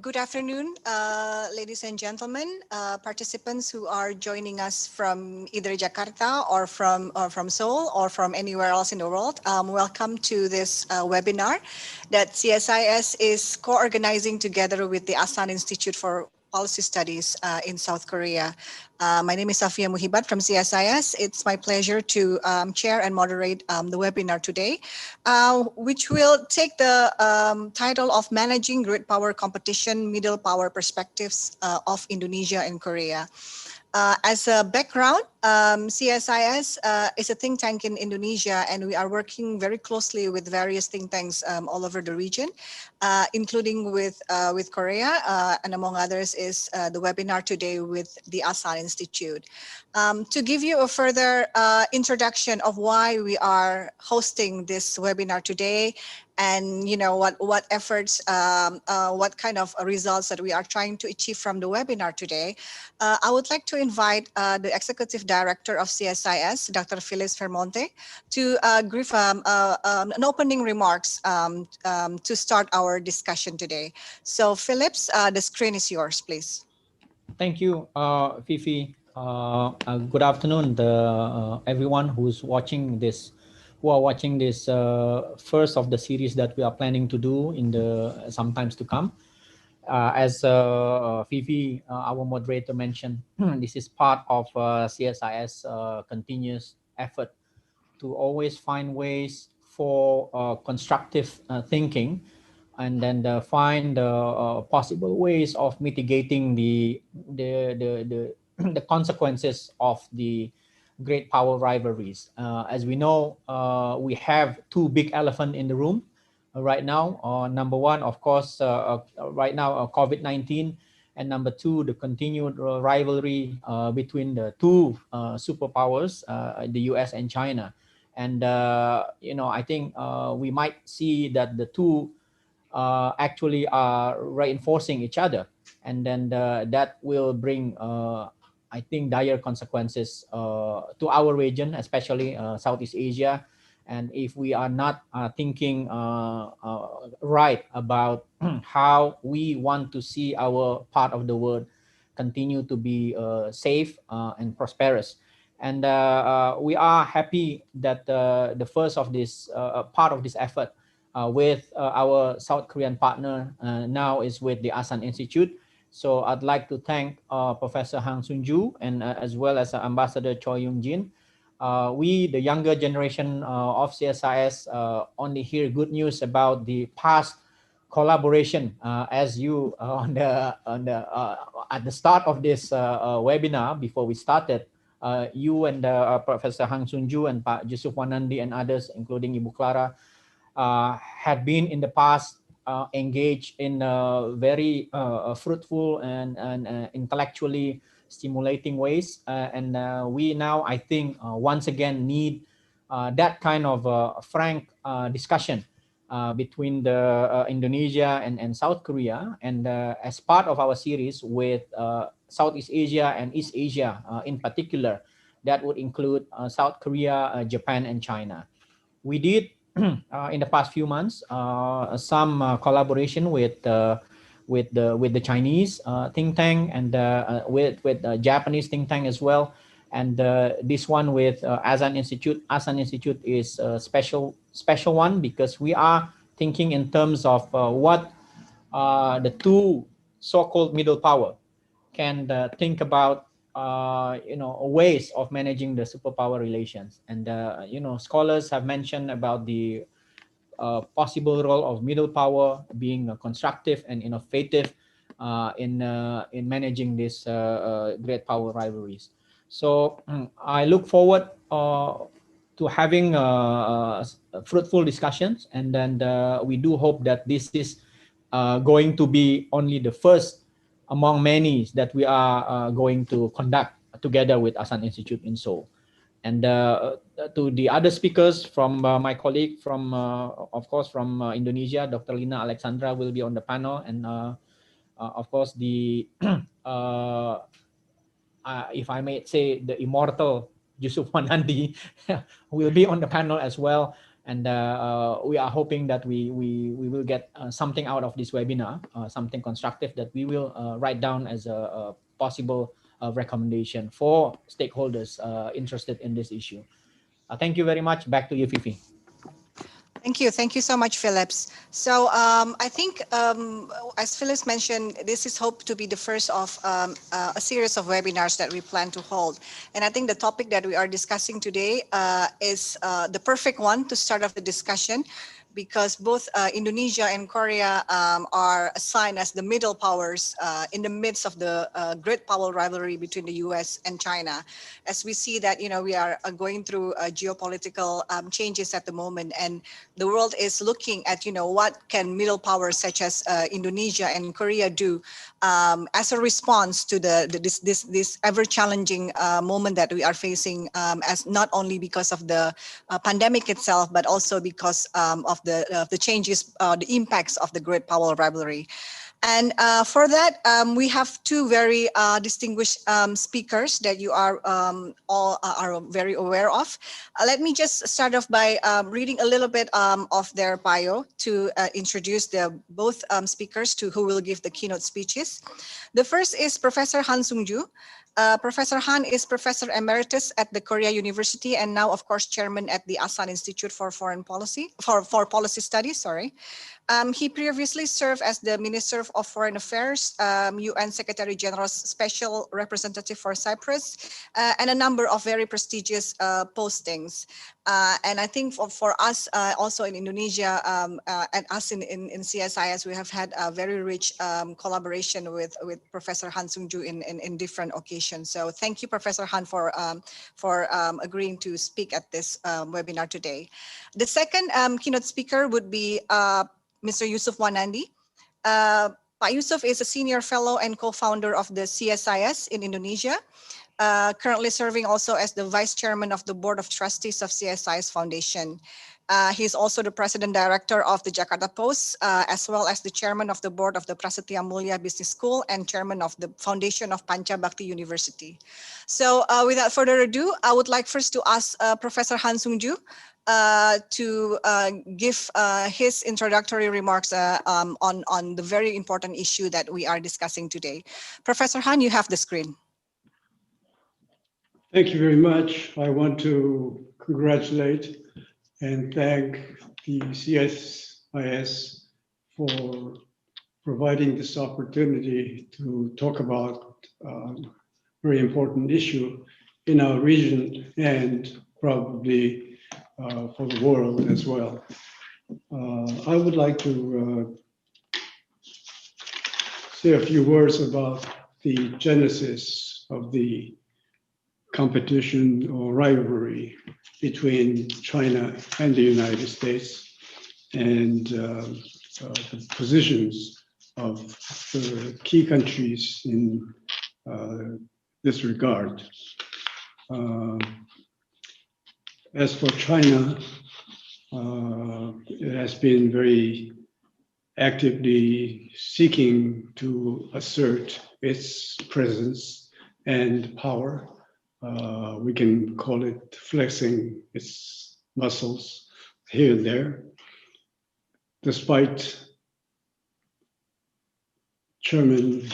Good afternoon, ladies and gentlemen, participants who are joining us from either Jakarta or from Seoul or from anywhere else in the world. Welcome to this webinar that CSIS is co-organizing together with the Asan Institute for Policy Studies in South Korea. My name is Shafiah Muhibat from CSIS. It's my pleasure to chair and moderate the webinar today, which will take the title of Managing Great Power Competition, Middle Power Perspectives of Indonesia and Korea. As a background, CSIS is a think tank in Indonesia, and we are working very closely with various think tanks all over the region, including with Korea, and among others is the webinar today with the Asan Institute. To give you a further introduction of why we are hosting this webinar today, and what efforts, what kind of results that we are trying to achieve from the webinar today, I would like to invite the Executive Director of CSIS, Dr. Phyllis Vermonte, to give an opening remarks to start our discussion today. So Phillips, the screen is yours, please. Thank you, Fifi. Good afternoon, everyone who's watching this. Who are watching this first of the series that we are planning to do in the sometimes to come. As Fifi, our moderator, mentioned, this is part of CSIS continuous effort to always find ways for constructive thinking, and then find possible ways of mitigating the consequences of the great power rivalries. As we know, we have two big elephants in the room right now. Number one, of course, right now, COVID-19, and number two, the continued rivalry between the two superpowers, the US and China. And, I think we might see that the two actually are reinforcing each other. And then that will bring, I think, dire consequences to our region, especially Southeast Asia. And if we are not thinking right about how we want to see our part of the world continue to be safe and prosperous. And we are happy that the first of this part of this effort with our South Korean partner now is with the Asan Institute. So I'd like to thank Professor Sung-Joo and as well as Ambassador Choi Young Jin. We, the younger generation of CSIS, only hear good news about the past collaboration. As you at the start of this webinar, before we started, you and Professor Sung-Joo and Pak Jusuf Wanandi and others, including Ibu Clara, had been in the past engaged in very fruitful and intellectually stimulating ways. And we now, I think, once again need that kind of frank discussion between the Indonesia and South Korea. And as part of our series with Southeast Asia and East Asia in particular, that would include South Korea, Japan, and China. We did in the past few months some collaboration with the Chinese think tank, and with Japanese think tank as well. And this one with Asan Institute is a special one, because we are thinking in terms of what the two so-called middle power can think about, ways of managing the superpower relations. And scholars have mentioned about the possible role of middle power being constructive and innovative in managing these great power rivalries. So I look forward to having fruitful discussions, and then we do hope that this is going to be only the first among many that we are going to conduct together with Asan Institute in Seoul. And to the other speakers from my colleague from, of course, from Indonesia, Dr. Lina Alexandra will be on the panel. And of course, the, if I may say, the immortal Jusuf Wanandi will be on the panel as well. And we are hoping that we will get something out of this webinar, something constructive that we will write down as a possible recommendation for stakeholders interested in this issue. Thank you very much. Back to you, Fifi. Thank you. Thank you so much, Phillips. So I think, as Phillips mentioned, this is hoped to be the first of a series of webinars that we plan to hold. And I think the topic that we are discussing today is the perfect one to start off the discussion, because both Indonesia and Korea are assigned as the middle powers in the midst of the great power rivalry between the US and China. As we see that, we are going through geopolitical changes at the moment, and the world is looking at, what can middle powers such as Indonesia and Korea do as a response to this ever challenging moment that we are facing, as not only because of the pandemic itself, but also because of the changes, the impacts of the great power rivalry. And for that, we have two very distinguished speakers that you are all are very aware of. Let me just start off by reading a little bit of their bio to introduce the both speakers to who will give the keynote speeches. The first is Professor Han Sung-Joo. Professor Han is Professor Emeritus at the Korea University and now, of course, Chairman at the Asan Institute for Foreign Policy, for Policy Studies, sorry. He previously served as the Minister of Foreign Affairs, UN Secretary General's Special Representative for Cyprus, and a number of very prestigious postings. And I think for us, also in Indonesia, and us in CSIS, we have had a very rich collaboration with Professor Han Sung-Joo in different occasions. So thank you, Professor Han, for agreeing to speak at this webinar today. The second keynote speaker would be Mr. Jusuf Wanandi. Pak Jusuf is a senior fellow and co-founder of the CSIS in Indonesia, currently serving also as the vice chairman of the board of trustees of CSIS Foundation. He's also the president director of the Jakarta Post, as well as the chairman of the board of the Prasetya Mulia Business School and chairman of the foundation of Panca Bhakti University. So without further ado, I would like first to ask Professor Han Sung-Joo to give his introductory remarks on the very important issue that we are discussing today. Professor Han, you have the screen. Thank you very much. I want to congratulate and thank the CSIS for providing this opportunity to talk about a very important issue in our region and probably for the world as well. I would like to say a few words about the genesis of the competition or rivalry between China and the United States and the positions of the key countries in this regard. As for China, it has been very actively seeking to assert its presence and power. We can call it flexing its muscles here and there, despite Chairman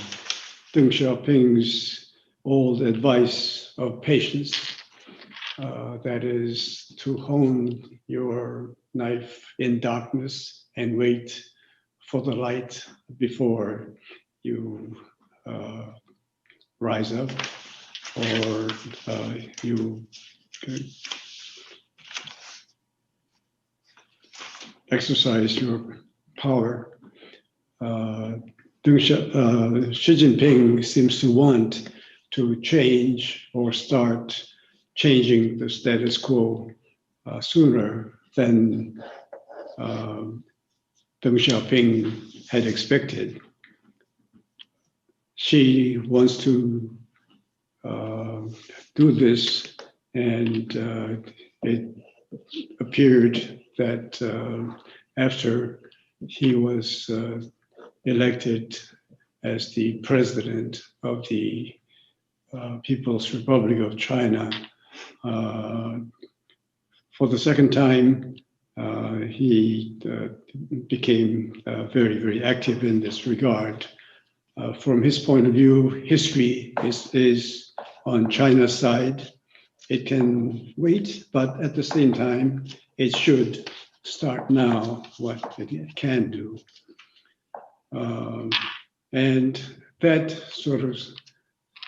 Deng Xiaoping's old advice of patience, that is to hone your knife in darkness and wait for the light before you rise up, or you exercise your power. Xi Jinping seems to want to change or start changing the status quo sooner than Deng Xiaoping had expected. Xi wants to do this, and it appeared that after he was elected as the president of the People's Republic of China, for the second time, he became very, very active in this regard. From his point of view, history is on China's side. It can wait, but at the same time, it should start now what it can do. And that sort of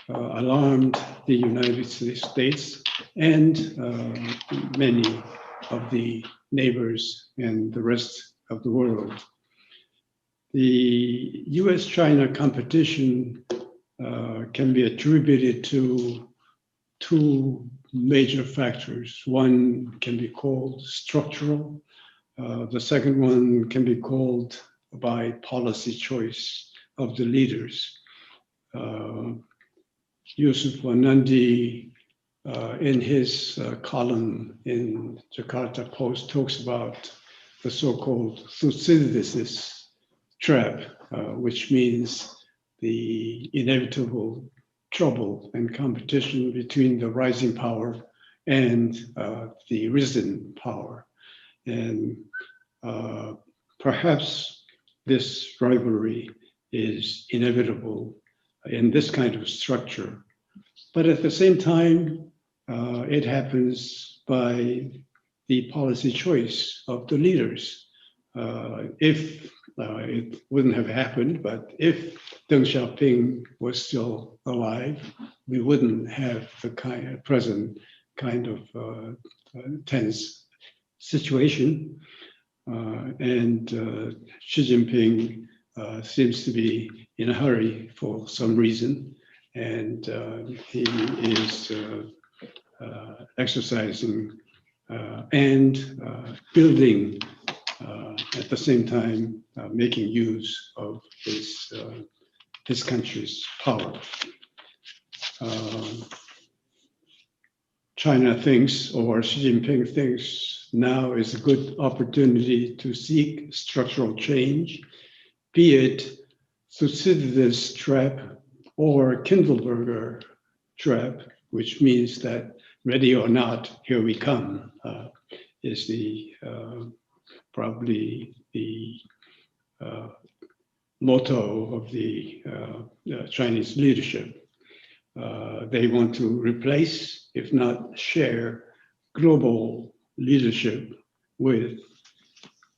alarmed the United States and many of the neighbors and the rest of the world. The US-China competition can be attributed to two major factors. One can be called structural. The second one can be called by policy choice of the leaders. Jusuf Wanandi, in his column in Jakarta Post, talks about the so-called Thucydides trap, which means the inevitable trouble and competition between the rising power and the risen power. And perhaps this rivalry is inevitable in this kind of structure. But at the same time, it happens by the policy choice of the leaders. If it wouldn't have happened, but if Deng Xiaoping was still alive, we wouldn't have the present kind of tense situation. And Xi Jinping seems to be in a hurry for some reason, and he is exercising and building at the same time, making use of his country's power. China thinks, or Xi Jinping thinks, now is a good opportunity to seek structural change, be it Thucydides trap or Kindleberger trap, which means that ready or not, here we come, is the probably the motto of the Chinese leadership. They want to replace, if not share, global leadership with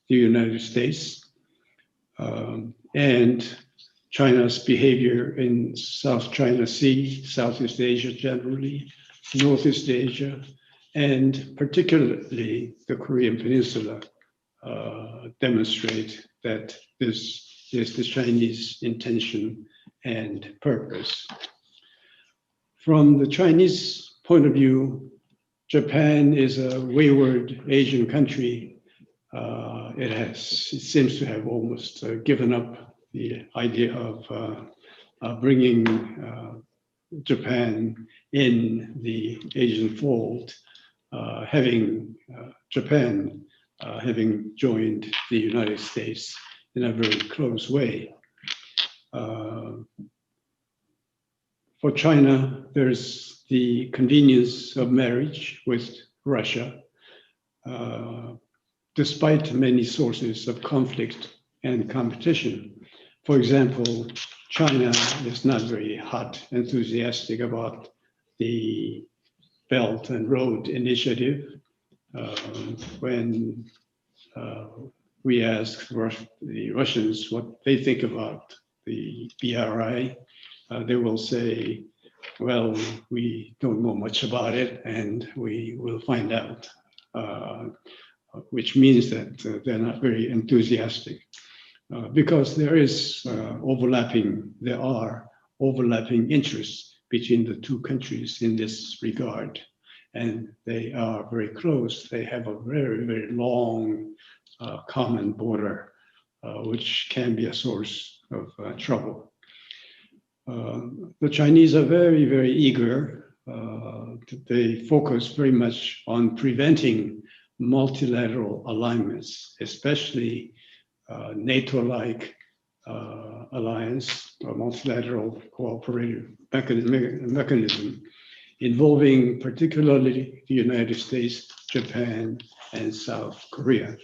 the United States. And China's behavior in South China Sea, Southeast Asia generally, Northeast Asia, and particularly the Korean Peninsula demonstrate that this is the Chinese intention and purpose. From the Chinese point of view, Japan is a wayward Asian country. It seems to have almost given up the idea of bringing Japan in the Asian fold, having Japan having joined the United States in a very close way. For China, there's the convenience of marriage with Russia, despite many sources of conflict and competition. For example, China is not very hot, enthusiastic about the Belt and Road Initiative. When we ask the Russians what they think about the BRI, they will say, well, we don't know much about it and we will find out, which means that they're not very enthusiastic because there are overlapping interests between the two countries in this regard. And they are very close. They have a very, very long common border, which can be a source of trouble. The Chinese are very, very eager. They focus very much on preventing multilateral alignments, especially NATO-like alliance or multilateral cooperative mechanism involving particularly the United States, Japan, and South Korea.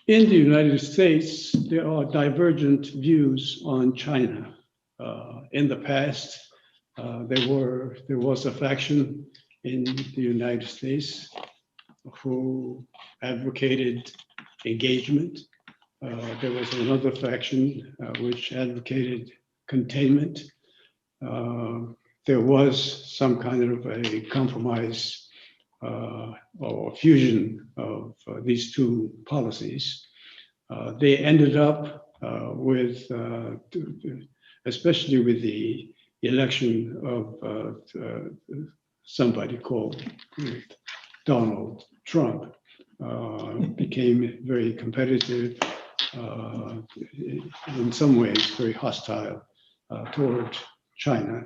In the United States, there are divergent views on China. In the past, there was a faction in the United States who advocated engagement. There was another faction which advocated containment. There was some kind of a compromise or fusion of these two policies. They ended up with, especially with the election of somebody called Donald Trump, became very competitive, in some ways very hostile toward China.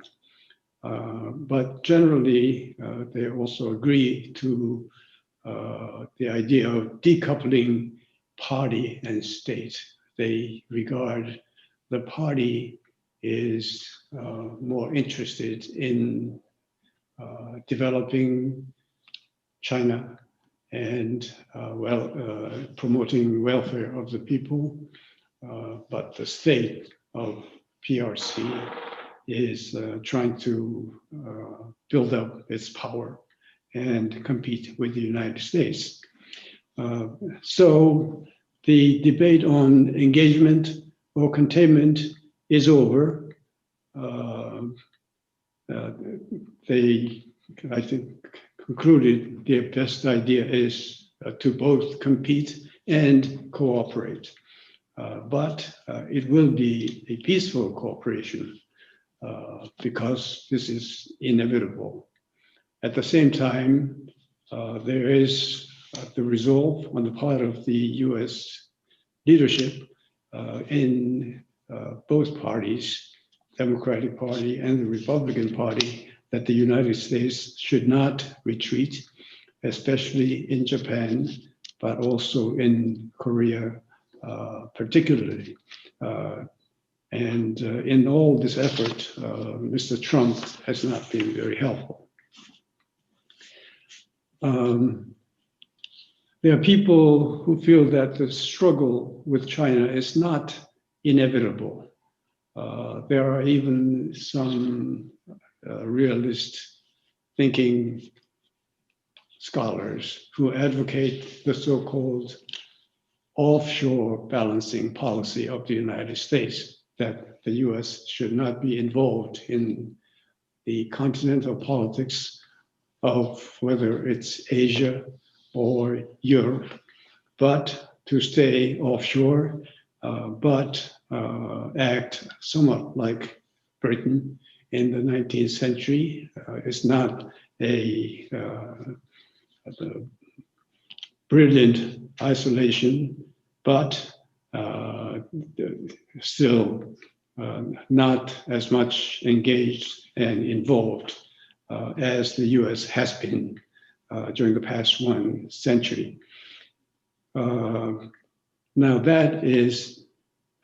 But generally, they also agree to the idea of decoupling party and state. They regard the party is more interested in developing China and promoting welfare of the people, but the state of PRC is trying to build up its power and compete with the United States. So the debate on engagement or containment is over. They, I think, concluded their best idea is to both compete and cooperate. But it will be a peaceful cooperation because this is inevitable. At the same time, there is the resolve on the part of the US leadership in both parties, Democratic Party and the Republican Party, that the United States should not retreat, especially in Japan, but also in Korea particularly. And in all this effort, Mr. Trump has not been very helpful. There are people who feel that the struggle with China is not inevitable. There are even some realist thinking scholars who advocate the so-called offshore balancing policy of the United States, that the US should not be involved in the continental politics of whether it's Asia or Europe, but to stay offshore, but act somewhat like Britain in the 19th century. It's not a brilliant isolation, but still not as much engaged and involved as the US has been during the past 1 century. Now that is,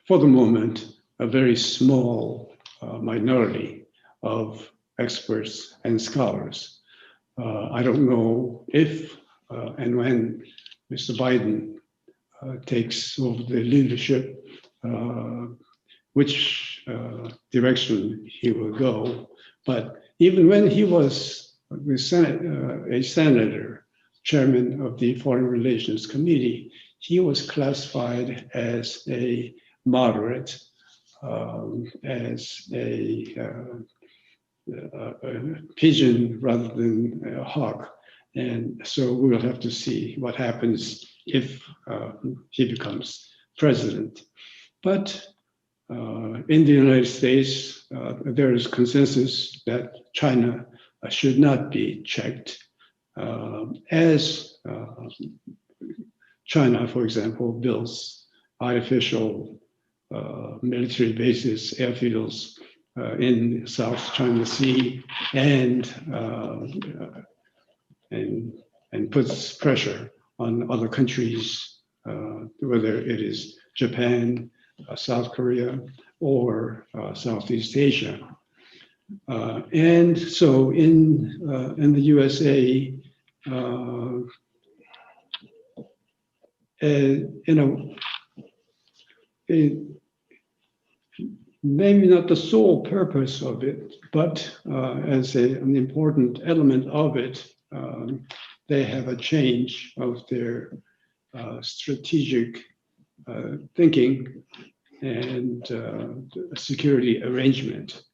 for the moment, a very small minority of experts and scholars. I don't know if and when Mr. Biden takes over the leadership, which direction he will go. But even when he was the a senator, chairman of the Foreign Relations Committee, he was classified as a moderate, as a pigeon rather than a hawk. And so we will have to see what happens if he becomes president. But in the United States, there is consensus that China should not be checked, as China, for example, builds artificial military bases, airfields in South China Sea, and puts pressure on other countries, whether it is Japan, South Korea, or Southeast Asia. And so in the USA, maybe not the sole purpose of it, but as an important element of it, they have a change of their strategic thinking and security arrangement.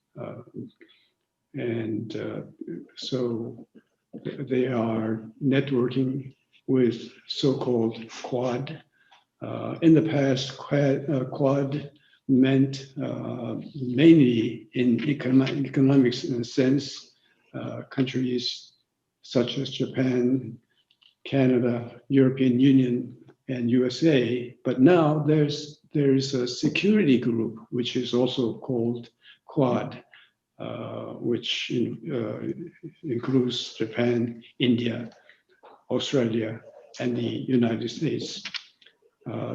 So they are networking with so-called Quad. In the past, Quad meant mainly in economics in a sense, countries such as Japan, Canada, European Union, and USA. But now there's a security group, which is also called Quad, which includes Japan, India, Australia, and the United States.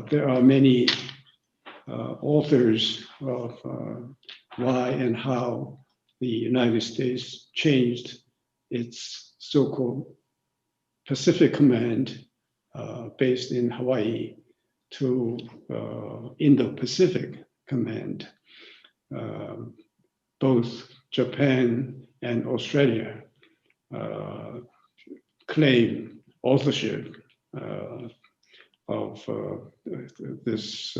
There are many authors of why and how the United States changed its so-called Pacific Command based in Hawaii to Indo-Pacific Command. Both Japan and Australia claim authorship of this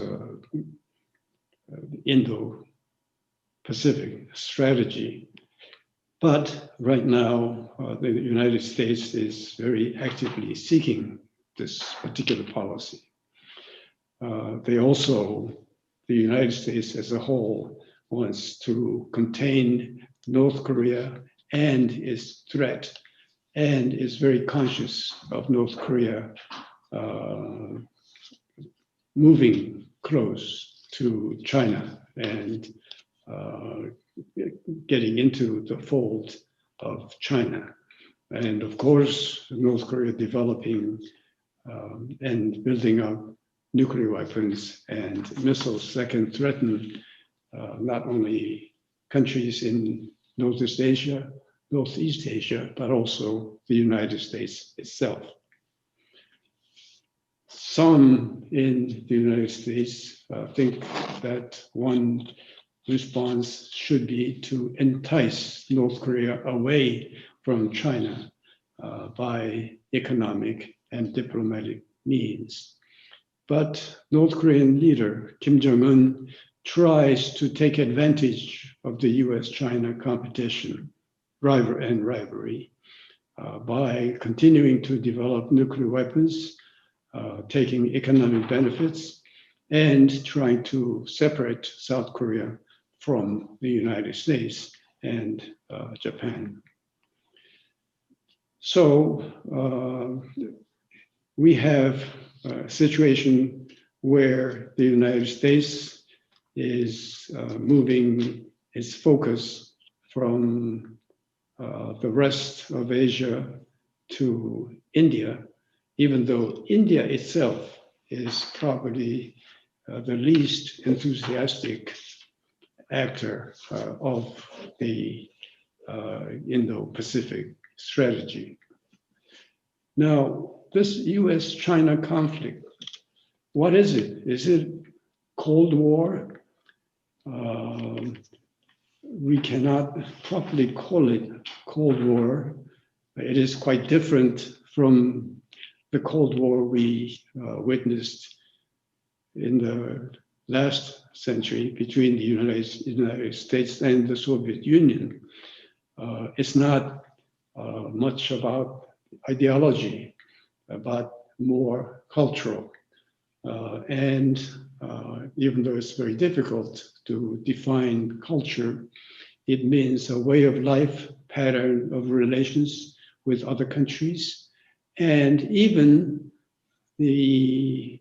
Indo-Pacific strategy. But right now, the United States is very actively seeking this particular policy. The United States as a whole wants to contain North Korea and its threat, and is very conscious of North Korea moving close to China and getting into the fold of China. And of course, North Korea developing and building up nuclear weapons and missiles that can threaten not only countries in Northeast Asia, but also the United States itself. Some in the United States think that one response should be to entice North Korea away from China by economic and diplomatic means. But North Korean leader Kim Jong-un tries to take advantage of the US-China competition, rivalry, by continuing to develop nuclear weapons, taking economic benefits, and trying to separate South Korea from the United States and Japan. So we have a situation where the United States is moving its focus from the rest of Asia to India, even though India itself is probably the least enthusiastic actor of the Indo-Pacific strategy. Now, this US-China conflict, what is it? Is it Cold War? We cannot properly call it Cold War. It is quite different from the Cold War we witnessed in the last century between the United States and the Soviet Union. It's not much about ideology, but more cultural. And even though it's very difficult to define culture, it means a way of life, pattern of relations with other countries, and even the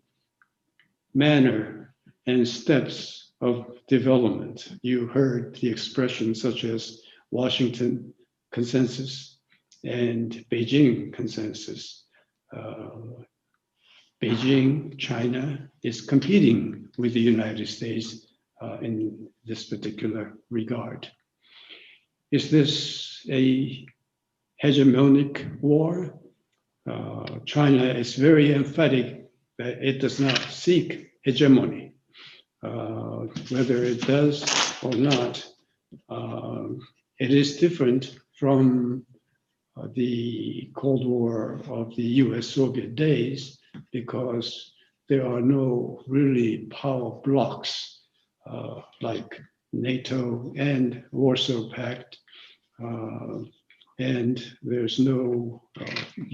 manner and steps of development. You heard the expressions such as Washington consensus and Beijing consensus. Beijing, China, is competing with the United States in this particular regard. Is this a hegemonic war, China is very emphatic that it does not seek hegemony. Whether it does or not, it is different from the Cold War of the US-Soviet days, because there are no really power blocks like NATO and Warsaw Pact, and there's no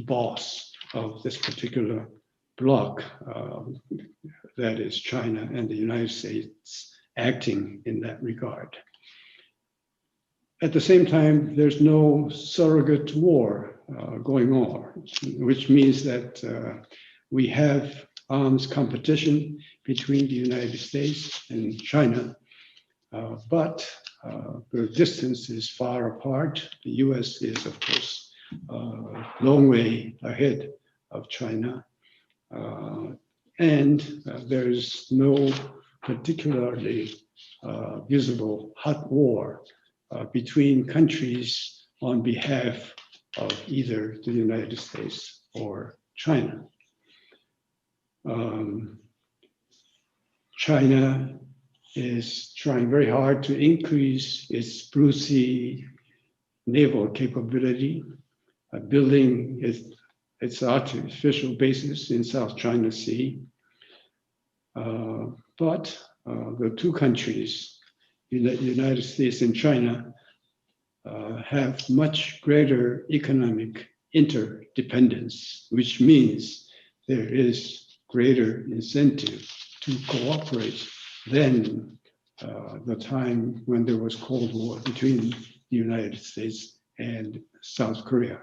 boss of this particular bloc, that is China and the United States acting in that regard. At the same time, there's no surrogate war going on, which means that we have arms competition between the United States and China, but the distance is far apart. The US is, of course, a long way ahead of China, and there's no particularly visible hot war between countries on behalf of either the United States or China. China is trying very hard to increase its blue sea naval capability, building its artificial bases in South China Sea. But the two countries, the United States and China, have much greater economic interdependence, which means there is greater incentive to cooperate than the time when there was Cold War between the United States and South Korea.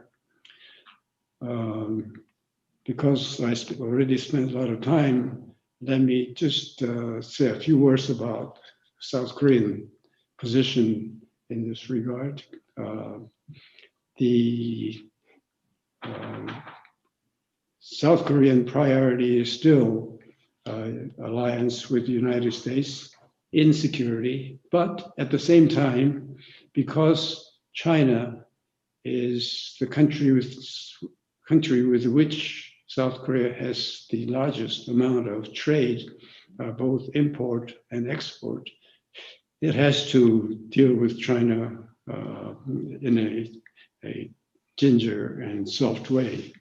Because I already spent a lot of time, let me just say a few words about South Korean position in this regard. The South Korean priority is still alliance with the United States in security, but at the same time, because China is the country with which South Korea has the largest amount of trade, both import and export, it has to deal with China in a ginger and soft way.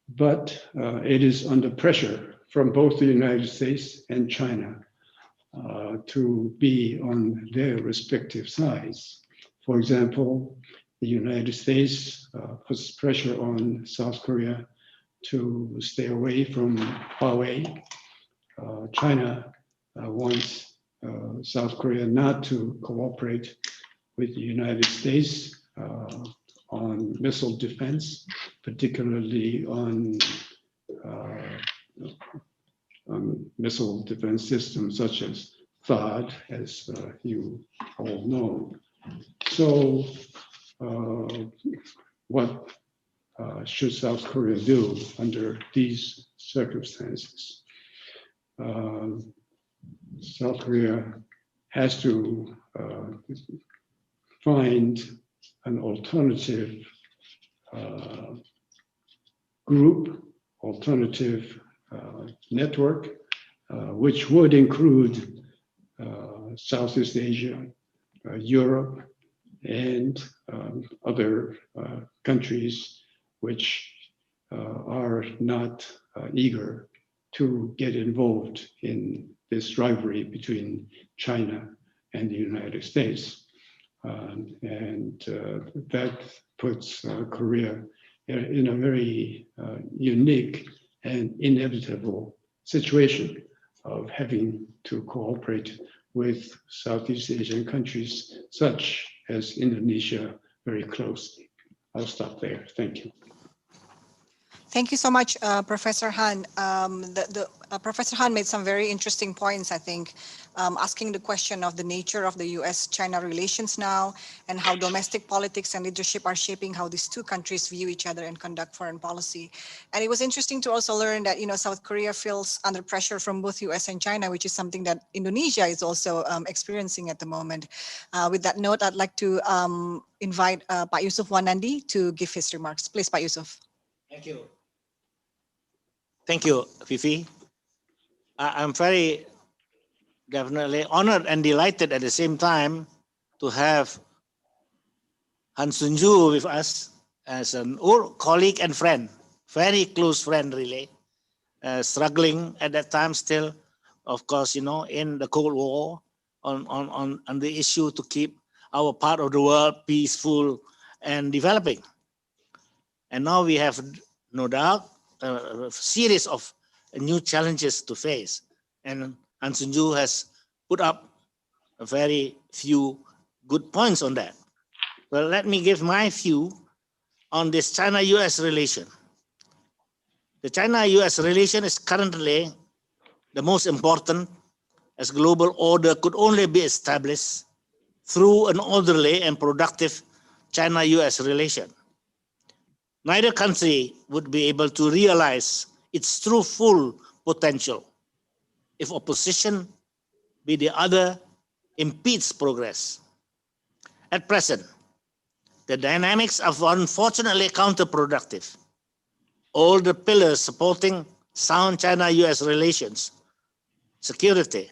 But it is under pressure from both the United States and China to be on their respective sides. For example, the United States puts pressure on South Korea to stay away from Huawei. China wants South Korea not to cooperate with the United States on missile defense, particularly on missile defense systems such as THAAD, as you all know. So what should South Korea do under these circumstances? South Korea has to find an alternative group, alternative network, which would include Southeast Asia, Europe, and other countries which are not eager to get involved in this rivalry between China and the United States. And that puts Korea in a very unique and inevitable situation of having to cooperate with Southeast Asian countries such as Indonesia very closely. I'll stop there. Thank you. Thank you so much, Professor Han. Professor Han made some very interesting points, I think, asking the question of the nature of the US-China relations now and how domestic politics and leadership are shaping how these two countries view each other and conduct foreign policy. And it was interesting to also learn that, South Korea feels under pressure from both US and China, which is something that Indonesia is also experiencing at the moment. With that note, I'd like to invite Pak Jusuf Wanandi to give his remarks. Please, Pak Jusuf. Thank you. Thank you, Fifi. I'm very definitely honored and delighted at the same time to have Sung-Joo with us as an old colleague and friend, very close friend really, struggling at that time still, of course, in the Cold War on the issue to keep our part of the world peaceful and developing. And now we have, no doubt, a series of new challenges to face. And Sung-Joo has put up a very few good points on that. Well, let me give my view on this China-US relation. The China-US relation is currently the most important, as global order could only be established through an orderly and productive China-US relation. Neither country would be able to realize its true full potential if opposition with the other impedes progress. At present, the dynamics are unfortunately counterproductive. All the pillars supporting sound China-US relations, security,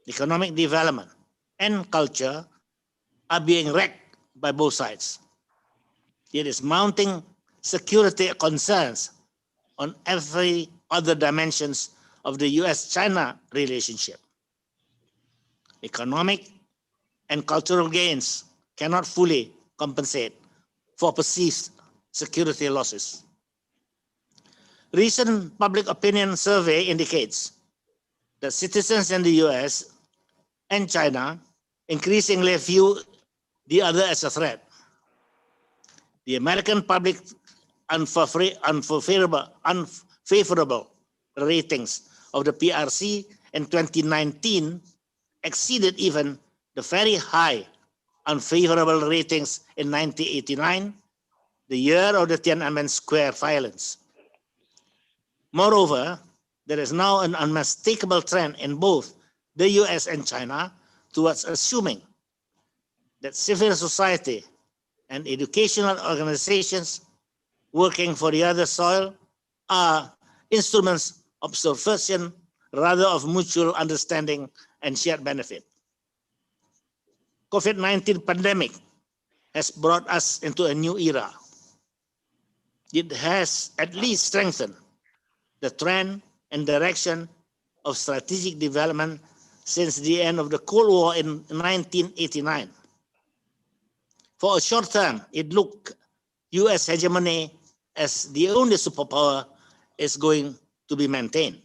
economic development, and culture are being wrecked by both sides. There is mounting security concerns on every other dimensions of the US-China relationship. Economic and cultural gains cannot fully compensate for perceived security losses. Recent public opinion survey indicates that citizens in the US and China increasingly view the other as a threat. The American public unfavorable ratings of the PRC in 2019 exceeded even the very high unfavorable ratings in 1989, the year of the Tiananmen Square violence. Moreover, there is now an unmistakable trend in both the US and China towards assuming that civil society and educational organizations working for the other soil are instruments of subversion rather of mutual understanding and shared benefit. COVID-19 pandemic has brought us into a new era. It has at least strengthened the trend and direction of strategic development since the end of the Cold War in 1989. For a short term, it looked US hegemony as the only superpower is going to be maintained.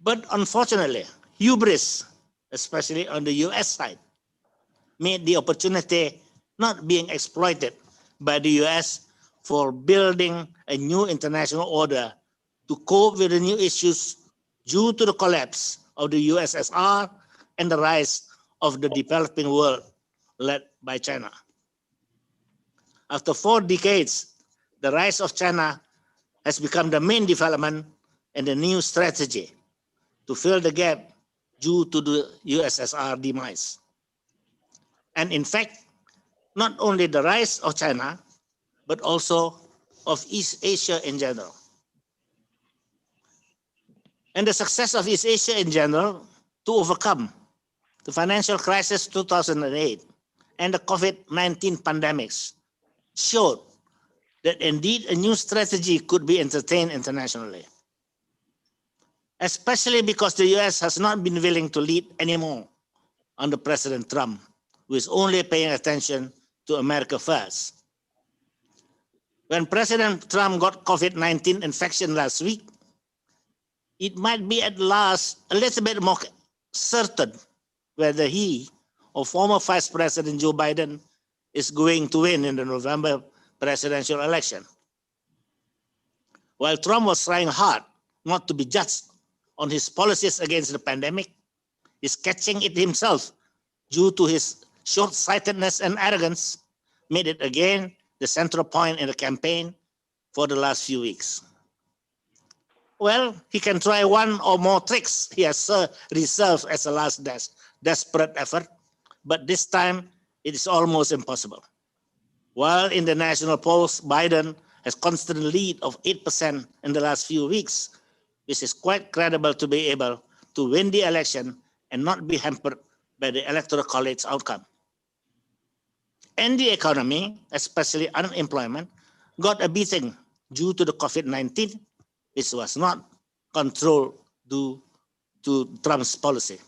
But unfortunately, hubris, especially on the US side, made the opportunity not being exploited by the US for building a new international order to cope with the new issues due to the collapse of the USSR and the rise of the developing world led by China. After 4 decades, the rise of China has become the main development and the new strategy to fill the gap due to the USSR demise. And in fact, not only the rise of China, but also of East Asia in general. And the success of East Asia in general to overcome the financial crisis 2008 and the COVID-19 pandemics showed that indeed a new strategy could be entertained internationally, especially because the US has not been willing to lead anymore under President Trump, who is only paying attention to America first. When President Trump got COVID-19 infection last week, it might be at last a little bit more certain whether he or former Vice President Joe Biden is going to win in the November presidential election. While Trump was trying hard not to be judged on his policies against the pandemic, he's catching it himself due to his short-sightedness and arrogance, made it again the central point in the campaign for the last few weeks. Well, he can try one or more tricks he has reserved as a last desperate effort, but this time it is almost impossible. While in the national polls, Biden has constant lead of 8% in the last few weeks, which is quite credible to be able to win the election and not be hampered by the Electoral College outcome. And the economy, especially unemployment, got a beating due to the COVID-19, which was not controlled due to Trump's policy.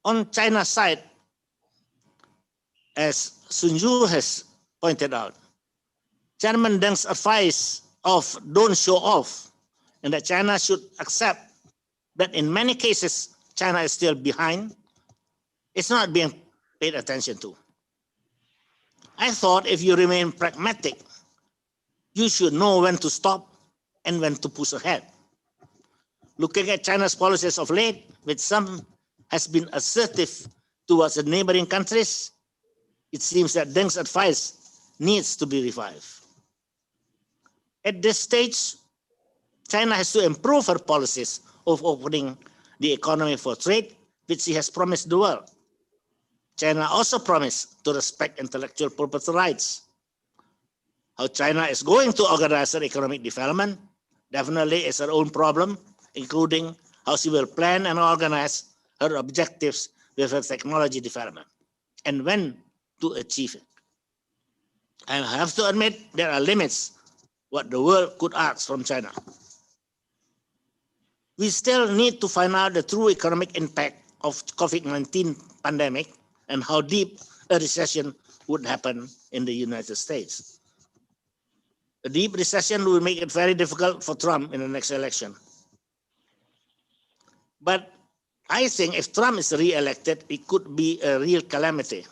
On China's side, as Sung-Joo has pointed out, Chairman Deng's advice of don't show off and that China should accept that in many cases China is still behind, it's not being paid attention to. I thought if you remain pragmatic, you should know when to stop and when to push ahead. Looking at China's policies of late, which some has been assertive towards the neighboring countries, it seems that Deng's advice needs to be revived. At this stage, China has to improve her policies of opening the economy for trade, which she has promised the world. China also promised to respect intellectual property rights. How China is going to organize her economic development definitely is her own problem, including how she will plan and organize her objectives with her technology development and when to achieve it. I have to admit there are limits what the world could ask from China. We still need to find out the true economic impact of COVID-19 pandemic and how deep a recession would happen in the United States. A deep recession will make it very difficult for Trump in the next election. But I think if Trump is re-elected, it could be a real calamity.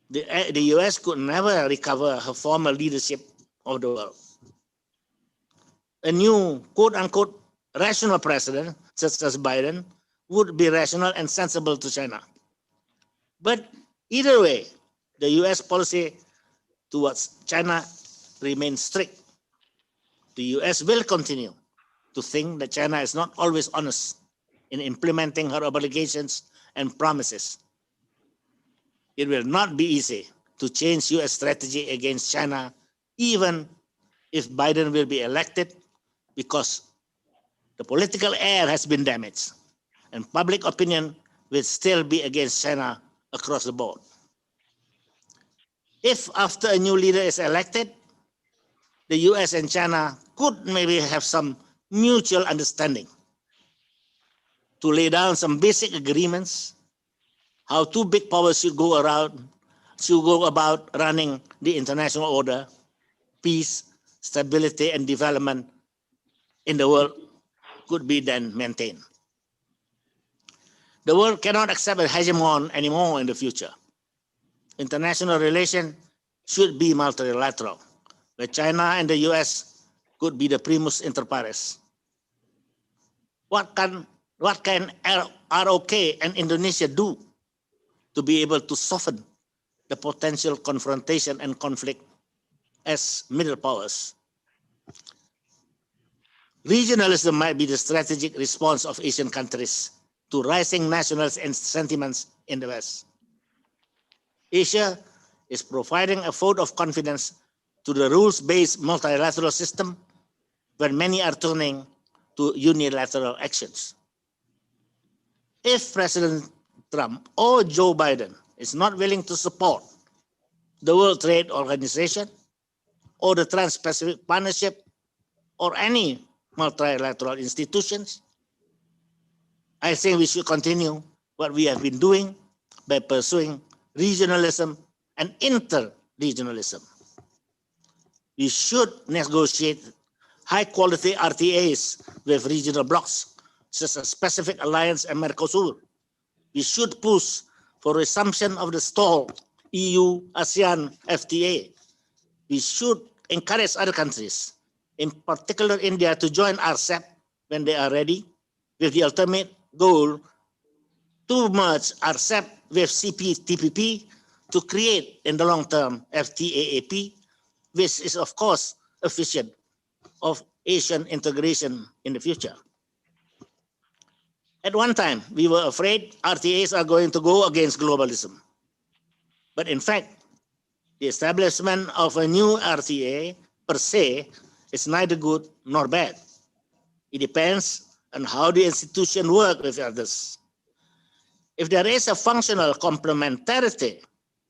The US could never recover her former leadership of the world. A new quote-unquote rational president, such as Biden, would be rational and sensible to China. But either way, the US policy towards China remains strict. The US will continue to think that China is not always honest in implementing her obligations and promises. It will not be easy to change US strategy against China, even if Biden will be elected, because the political air has been damaged and public opinion will still be against China across the board. If after a new leader is elected, the US and China could maybe have some mutual understanding to lay down some basic agreements, how two big powers should go about running the international order, peace, stability, and development in the world could be then maintained. The world cannot accept a hegemon anymore in the future. International relations should be multilateral, where China and the US could be the primus inter pares. What can ROK and Indonesia do to be able to soften the potential confrontation and conflict as middle powers? Regionalism might be the strategic response of Asian countries to rising nationalist sentiments in the West. Asia is providing a vote of confidence to the rules-based multilateral system when many are turning to unilateral actions. If President Trump or Joe Biden is not willing to support the World Trade Organization or the Trans-Pacific Partnership or any multilateral institutions, I think we should continue what we have been doing by pursuing regionalism and interregionalism. We should negotiate high-quality RTAs with regional blocs, such as Pacific Alliance and Mercosur. We should push for resumption of the stalled EU-Asean FTA. We should encourage other countries, in particular India, to join RCEP when they are ready, with the ultimate goal to merge RCEP with CPTPP to create, in the long term, FTAAP, which is, of course, a vision of Asian integration in the future. At one time, we were afraid RTAs are going to go against globalism. But in fact, the establishment of a new RTA per se is neither good nor bad. It depends on how the institution works with others. If there is a functional complementarity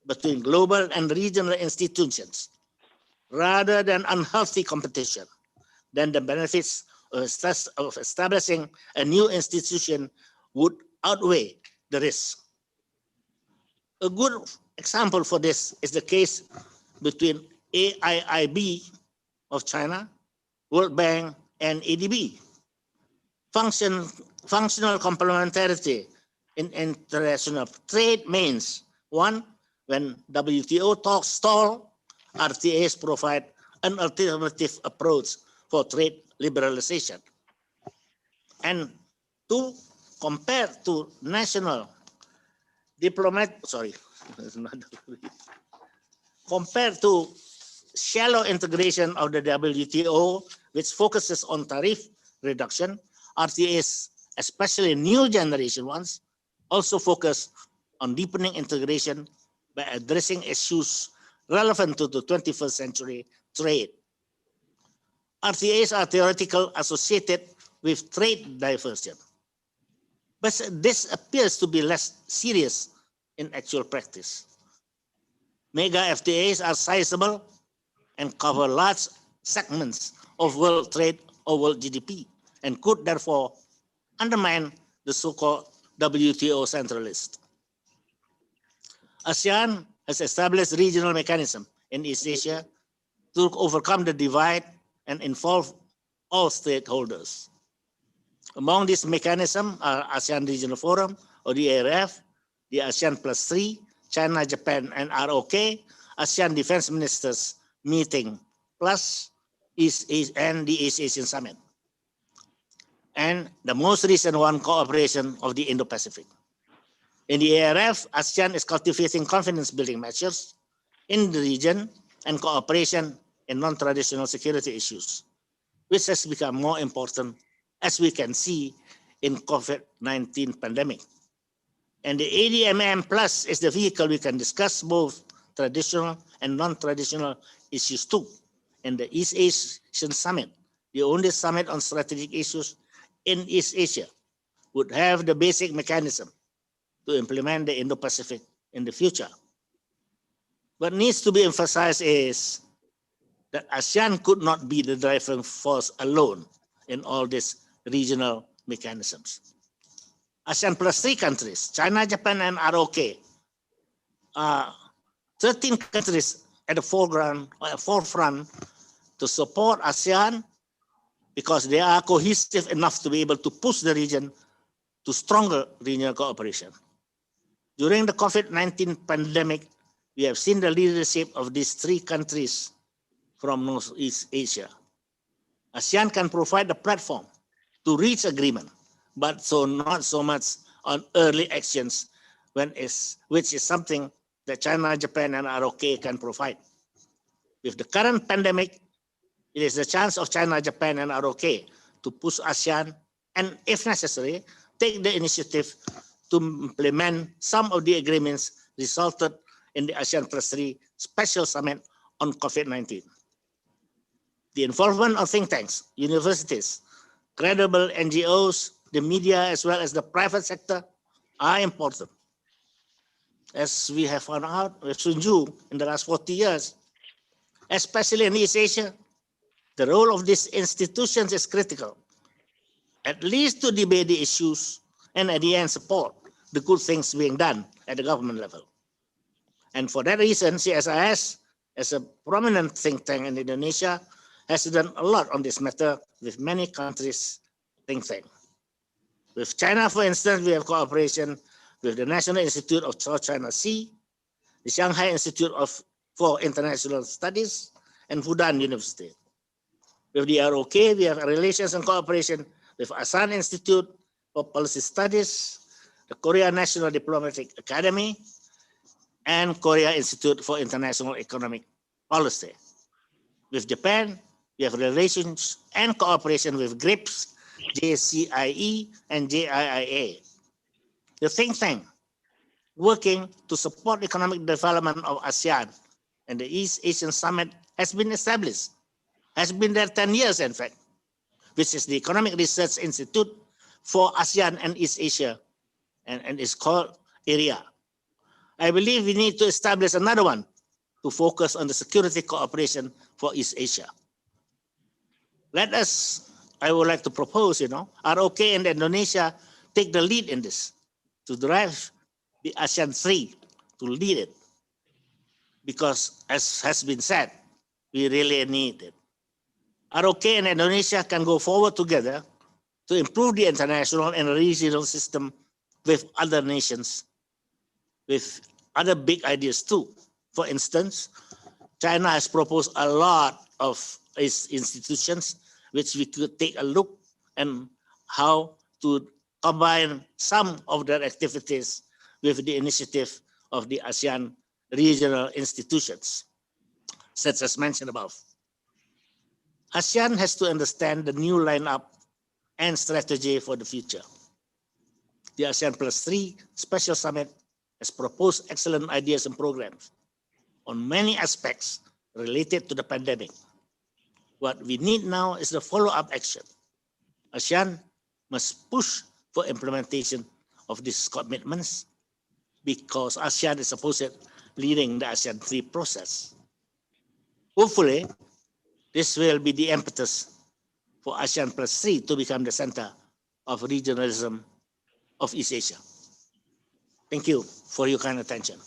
between global and regional institutions, rather than unhealthy competition, then the benefits of establishing a new institution would outweigh the risk. A good example for this is the case between AIIB of China, World Bank, and ADB. Functional complementarity in international trade means, one, when WTO talks stall, RTAs provide an alternative approach for trade liberalization. And two, compared to compared to shallow integration of the WTO, which focuses on tariff reduction, RTAs, especially new generation ones, also focus on deepening integration by addressing issues relevant to the 21st century trade. RTAs are theoretically associated with trade diversion, but this appears to be less serious in actual practice. Mega FTAs are sizable and cover large segments of world trade or world GDP and could therefore undermine the so-called WTO centralist. ASEAN has established regional mechanism in East Asia to overcome the divide and involve all stakeholders. Among these mechanisms are ASEAN Regional Forum, or the ARF, the ASEAN Plus 3, China, Japan, and ROK, ASEAN Defense Ministers Meeting Plus, and the East Asian Summit. And the most recent one, cooperation of the Indo-Pacific. In the ARF, ASEAN is cultivating confidence-building measures in the region and cooperation in non-traditional security issues, which has become more important as we can see in COVID-19 pandemic. And the ADMM Plus is the vehicle we can discuss both traditional and non-traditional issues too. And the East Asian Summit, the only summit on strategic issues in East Asia, would have the basic mechanism to implement the Indo-Pacific in the future. What needs to be emphasized is that ASEAN could not be the driving force alone in all these regional mechanisms. ASEAN Plus 3 countries, China, Japan, and ROK, are 13 countries at the forefront to support ASEAN because they are cohesive enough to be able to push the region to stronger regional cooperation. During the COVID-19 pandemic, we have seen the leadership of these three countries from Northeast Asia. ASEAN can provide a platform to reach agreement, but not so much on early actions, which is something that China, Japan, and ROK can provide. With the current pandemic, it is the chance of China, Japan, and ROK to push ASEAN and, if necessary, take the initiative to implement some of the agreements resulted in the ASEAN Plus 3 Special Summit on COVID-19. The involvement of think tanks, universities, credible NGOs, the media, as well as the private sector are important. As we have found out with Sung-Joo in the last 40 years, especially in East Asia, the role of these institutions is critical, at least to debate the issues and at the end support the good things being done at the government level. And for that reason, CSIS, as a prominent think tank in Indonesia, has done a lot on this matter with many countries' think tank. With China, for instance, we have cooperation with the National Institute of South China Sea, the Shanghai Institute for International Studies, and Fudan University. With the ROK, we have relations and cooperation with Asan Institute for Policy Studies, the Korea National Diplomatic Academy, and Korea Institute for International Economic Policy. With Japan, we have relations and cooperation with GRIPS, JCIE, and JIIA. The think tank working to support economic development of ASEAN. And the East Asian Summit has been established, has been there 10 years, in fact, which is the Economic Research Institute for ASEAN and East Asia, and it's called AREA. I believe we need to establish another one to focus on the security cooperation for East Asia. Let us, I would like to propose, ROK and Indonesia take the lead in this, to drive the ASEAN 3 to lead it. Because as has been said, we really need it. ROK and Indonesia can go forward together to improve the international and regional system with other nations, with other big ideas too. For instance, China has proposed a lot of its institutions, which we could take a look and how to combine some of their activities with the initiative of the ASEAN regional institutions, such as mentioned above. ASEAN has to understand the new lineup and strategy for the future. The ASEAN Plus 3 Special Summit has proposed excellent ideas and programs on many aspects related to the pandemic. What we need now is the follow-up action. ASEAN must push for implementation of these commitments because ASEAN is supposed leading the ASEAN 3 process. Hopefully, this will be the impetus for ASEAN Plus 3 to become the center of regionalism of East Asia. Thank you for your kind attention.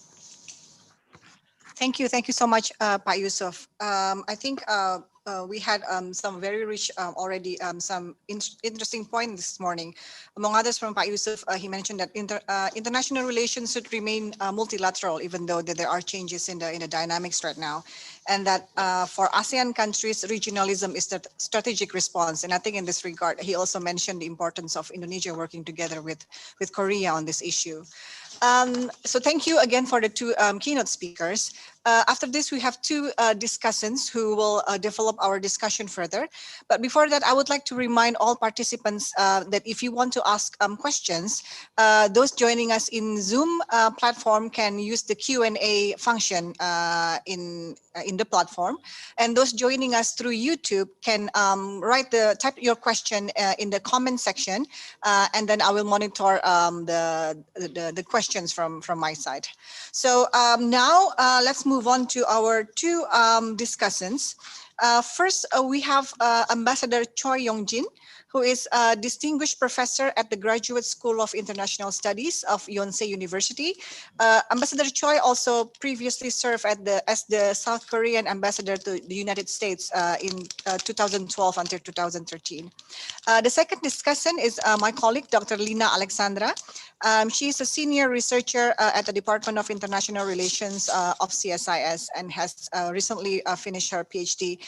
Thank you so much, Pak Jusuf. I think we had some very rich already some interesting points this morning. Among others from Pak Jusuf, he mentioned that international relations should remain multilateral, even though there are changes in the dynamics right now, and that for ASEAN countries, regionalism is the strategic response. And I think in this regard, he also mentioned the importance of Indonesia working together with Korea on this issue. So thank you again for the two keynote speakers. After this, we have two discussants who will develop our discussion further. But before that, I would like to remind all participants that if you want to ask questions, those joining us in Zoom platform can use the Q&A function in the platform. And those joining us through YouTube can type your question in the comment section, and then I will monitor the questions from my side. So now let's move on to our two discussants. First, we have Ambassador Choi Young Jin, who is a distinguished professor at the Graduate School of International Studies of Yonsei University. Ambassador Choi also previously served as the South Korean ambassador to the United States in 2012 until 2013. The second discussant is my colleague, Dr. Lina Alexandra. She is a senior researcher at the Department of International Relations of CSIS and has recently finished her PhD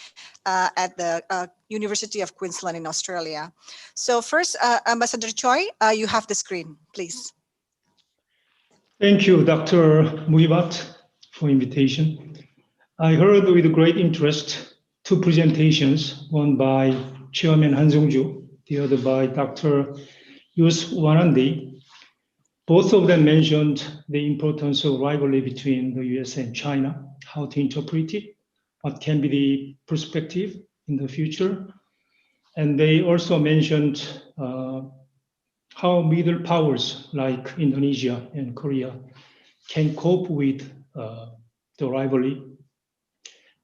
at the University of Queensland in Australia. So first, Ambassador Choi, you have the screen, please. Thank you, Dr. Muhibat, for invitation. I heard with great interest two presentations, one by Chairman Sung-Joo, the other by Dr. Jusuf Wanandi. Both of them mentioned the importance of rivalry between the US and China, how to interpret it, what can be the perspective in the future. And they also mentioned how middle powers like Indonesia and Korea can cope with the rivalry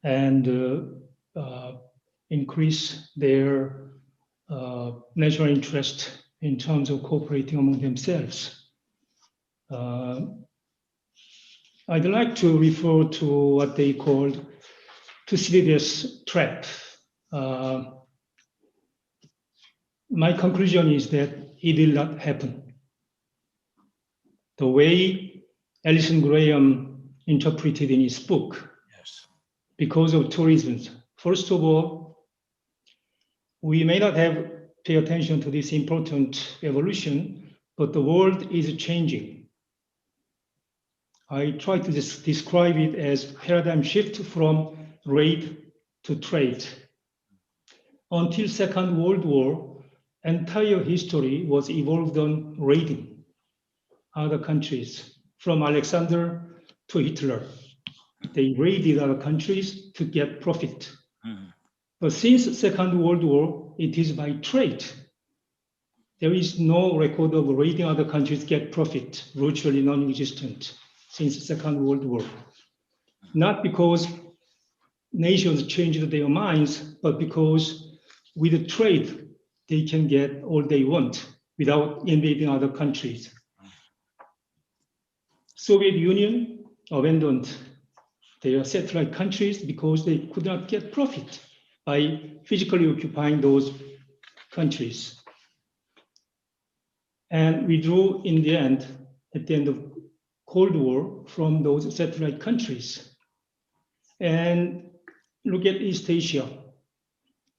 and increase their national interest in terms of cooperating among themselves. I'd like to refer to what they called Thucydides' trap. My conclusion is that it will not happen. The way Alison Graham interpreted in his book, Yes. because of two reasons. First of all, we may not have pay attention to this important evolution, but the world is changing. I try to describe it as paradigm shift from raid to trade. Until Second World War, entire history was evolved on raiding other countries from Alexander to Hitler. They raided other countries to get profit. But since the Second World War, it is by trade. There is no record of raiding other countries to get profit, virtually non-existent since the Second World War. Not because nations changed their minds, but because with the trade, they can get all they want without invading other countries. Soviet Union abandoned their satellite countries because they could not get profit by physically occupying those countries. And withdrew in the end, at the end of Cold War, from those satellite countries. And look at East Asia.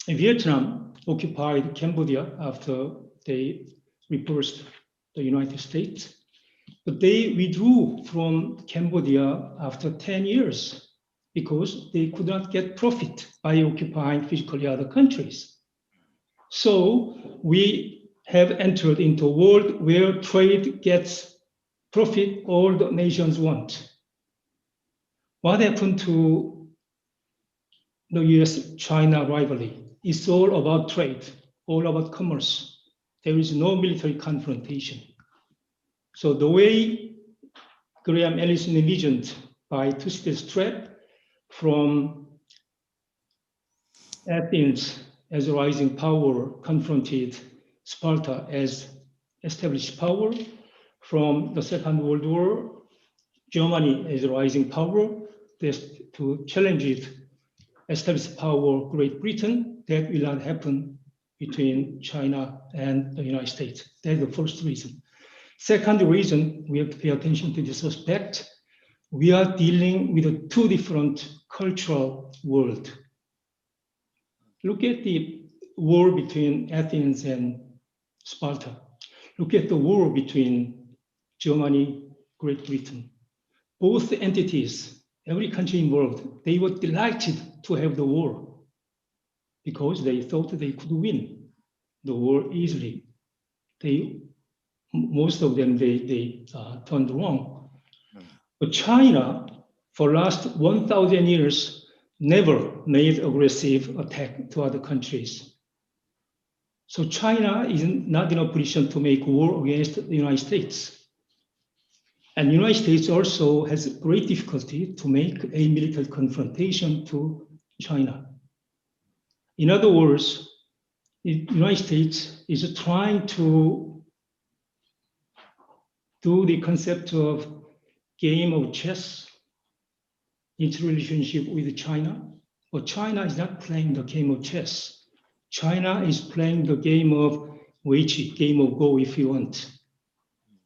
Vietnam occupied Cambodia after they repulsed the United States. But they withdrew from Cambodia after 10 years because they could not get profit by occupying physically other countries. So we have entered into a world where trade gets profit all the nations want. What happened to the US-China rivalry? It's all about trade, all about commerce. There is no military confrontation. So the way Graham Allison envisioned by Thucydides' trap, from Athens as a rising power confronted Sparta as established power, from the Second World War, Germany as a rising power, to challenge it, established power Great Britain, that will not happen between China and the United States. That's the first reason. Second reason, we have to pay attention to this aspect. We are dealing with a two different cultural worlds. Look at the war between Athens and Sparta. Look at the war between Germany, Great Britain. Both entities, every country involved, they were delighted to have the war because they thought they could win the war easily. Most of them, they turned wrong. But China, for the last 1,000 years, never made aggressive attack to other countries. So China is not in a position to make war against the United States. And the United States also has great difficulty to make a military confrontation to China. In other words, the United States is trying to do the concept of game of chess, its relationship with China. But China is not playing the game of chess. China is playing the game of Weiqi, game of Go if you want.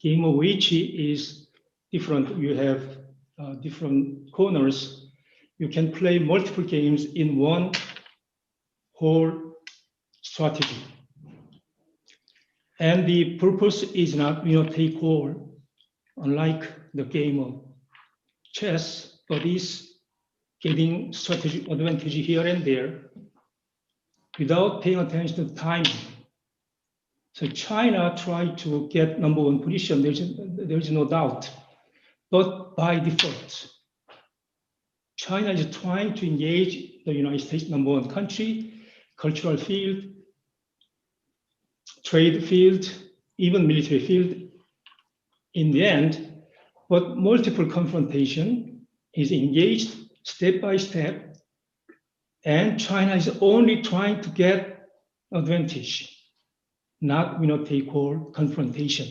Game of Weiqi is different. You have different corners. You can play multiple games in one whole strategy. And the purpose is not take all, unlike the game of chess, but is getting strategic advantage here and there without paying attention to timing. So China tried to get number one position, there's no doubt. But by default, China is trying to engage the United States, number one country, cultural field, trade field, even military field in the end, but multiple confrontation is engaged step by step, and China is only trying to get advantage, not take all confrontation.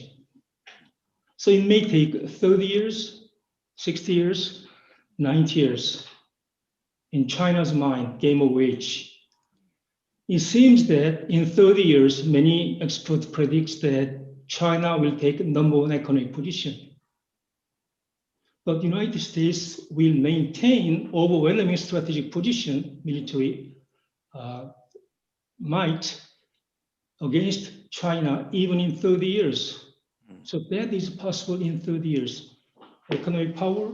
So it may take 30 years, 60 years, 90 years. In China's mind, game of wage. It seems that in 30 years, many experts predict that China will take number one economic position. But the United States will maintain overwhelming strategic position, military might, against China even in 30 years. So that is possible in 30 years. Economic power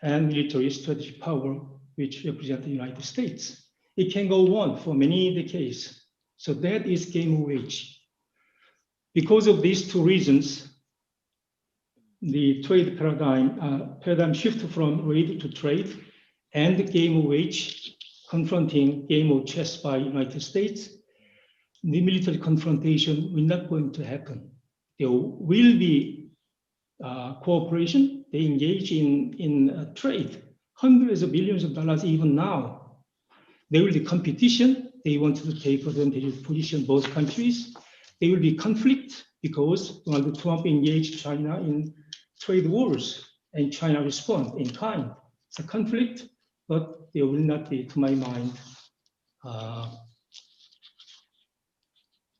and military strategic power, which represent the United States. It can go on for many decades. So that is game of wage. Because of these two reasons, the trade paradigm shift from raid to trade, and the game of wage confronting game of chess by United States, the military confrontation will not going to happen. There will be cooperation. They engage in trade, hundreds of billions of dollars even now. There will be competition. They want to take advantage of position both countries. There will be conflict because Donald Trump engaged China in trade wars and China respond in kind. It's a conflict, but there will not be, to my mind,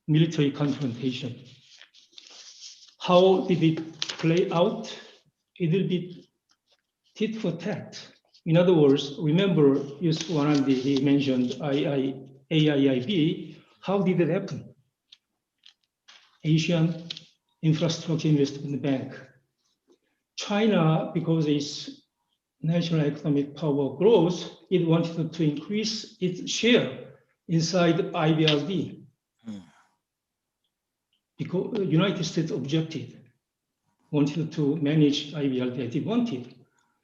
military confrontation. How did it play out? It will be tit for tat. In other words, remember, Jusuf Wanandi, he mentioned AIIB. How did it happen? Asian Infrastructure Investment Bank. China, because its national economic power grows, it wanted to increase its share inside IBRD. Because the United States objected, wanted to manage IBRD as it wanted.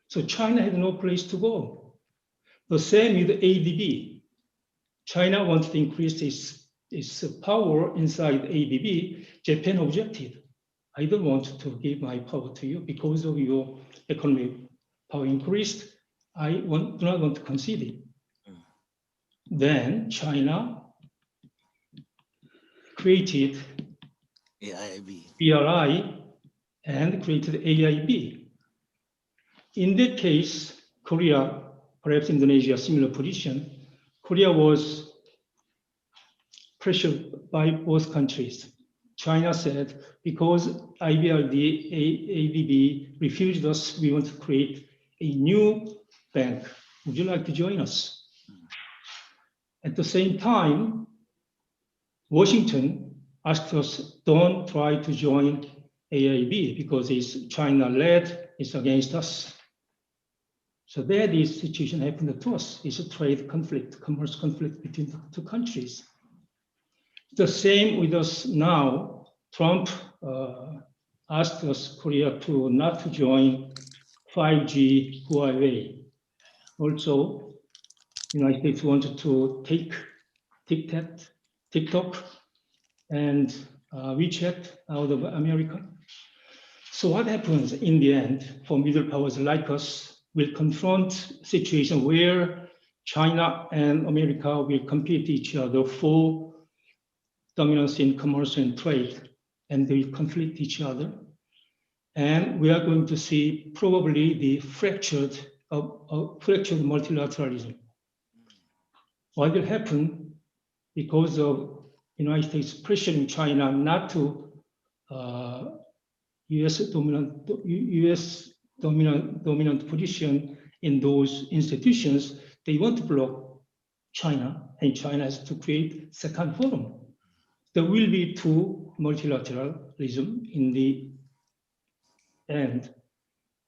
So China had no place to go. The same with ADB. China wanted to increase its power inside ADB. Japan objected. I don't want to give my power to you because of your economic power increased. I do not want to concede it. Then China created BRI and created AIB. In that case, Korea, perhaps Indonesia, similar position. Korea was pressured by both countries. China said, because IBRD, ADB refused us, we want to create a new bank. Would you like to join us? At the same time, Washington asked us, don't try to join AIB because it's China-led, it's against us. So there this situation happened to us. It's a trade conflict, commerce conflict between the two countries. The same with us now. Trump asked us, Korea, not to join 5G Huawei. Also, United States wanted to take TikTok and WeChat out of America. So what happens in the end for middle powers like us will confront situation where China and America will compete each other for dominance in commerce and trade, and they will conflict each other. And we are going to see probably the fractured multilateralism. What will happen because of United States pressuring China not to US dominant position in those institutions, they want to block China, and China has to create second forum. There will be two multilateralism in the end,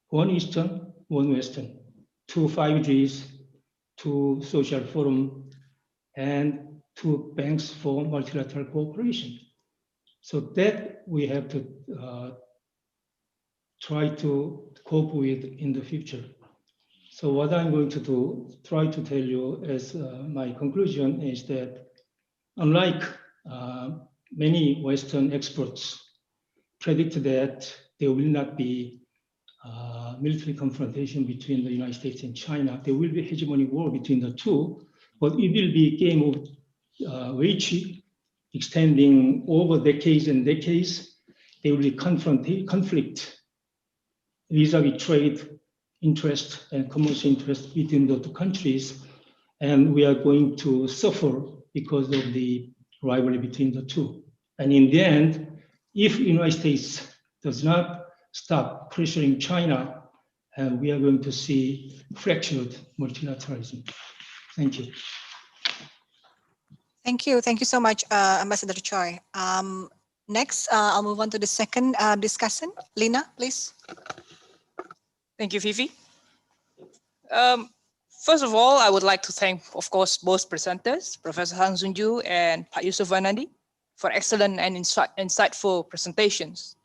one Eastern, one Western, two 5Gs, two social forum, and two banks for multilateral cooperation. So that we have to try to cope with in the future. So what I'm going to do, try to tell you as my conclusion is that unlike many Western experts predict that there will not be military confrontation between the United States and China, there will be hegemony war between the two, but it will be a game of wage extending over decades and decades. There will be conflict vis-a-vis trade interest and commercial interest between the two countries, and we are going to suffer because of the rivalry between the two. And in the end, if the United States does not stop pressuring China, we are going to see fractured multilateralism. Thank you. Thank you. Thank you so much, Ambassador Choi. Next, I'll move on to the second discussion. Lina, please. Thank you, Fifi. First of all, I would like to thank, of course, both presenters, Professor Sung-Joo and Jusuf Wanandi, for excellent and insightful presentations.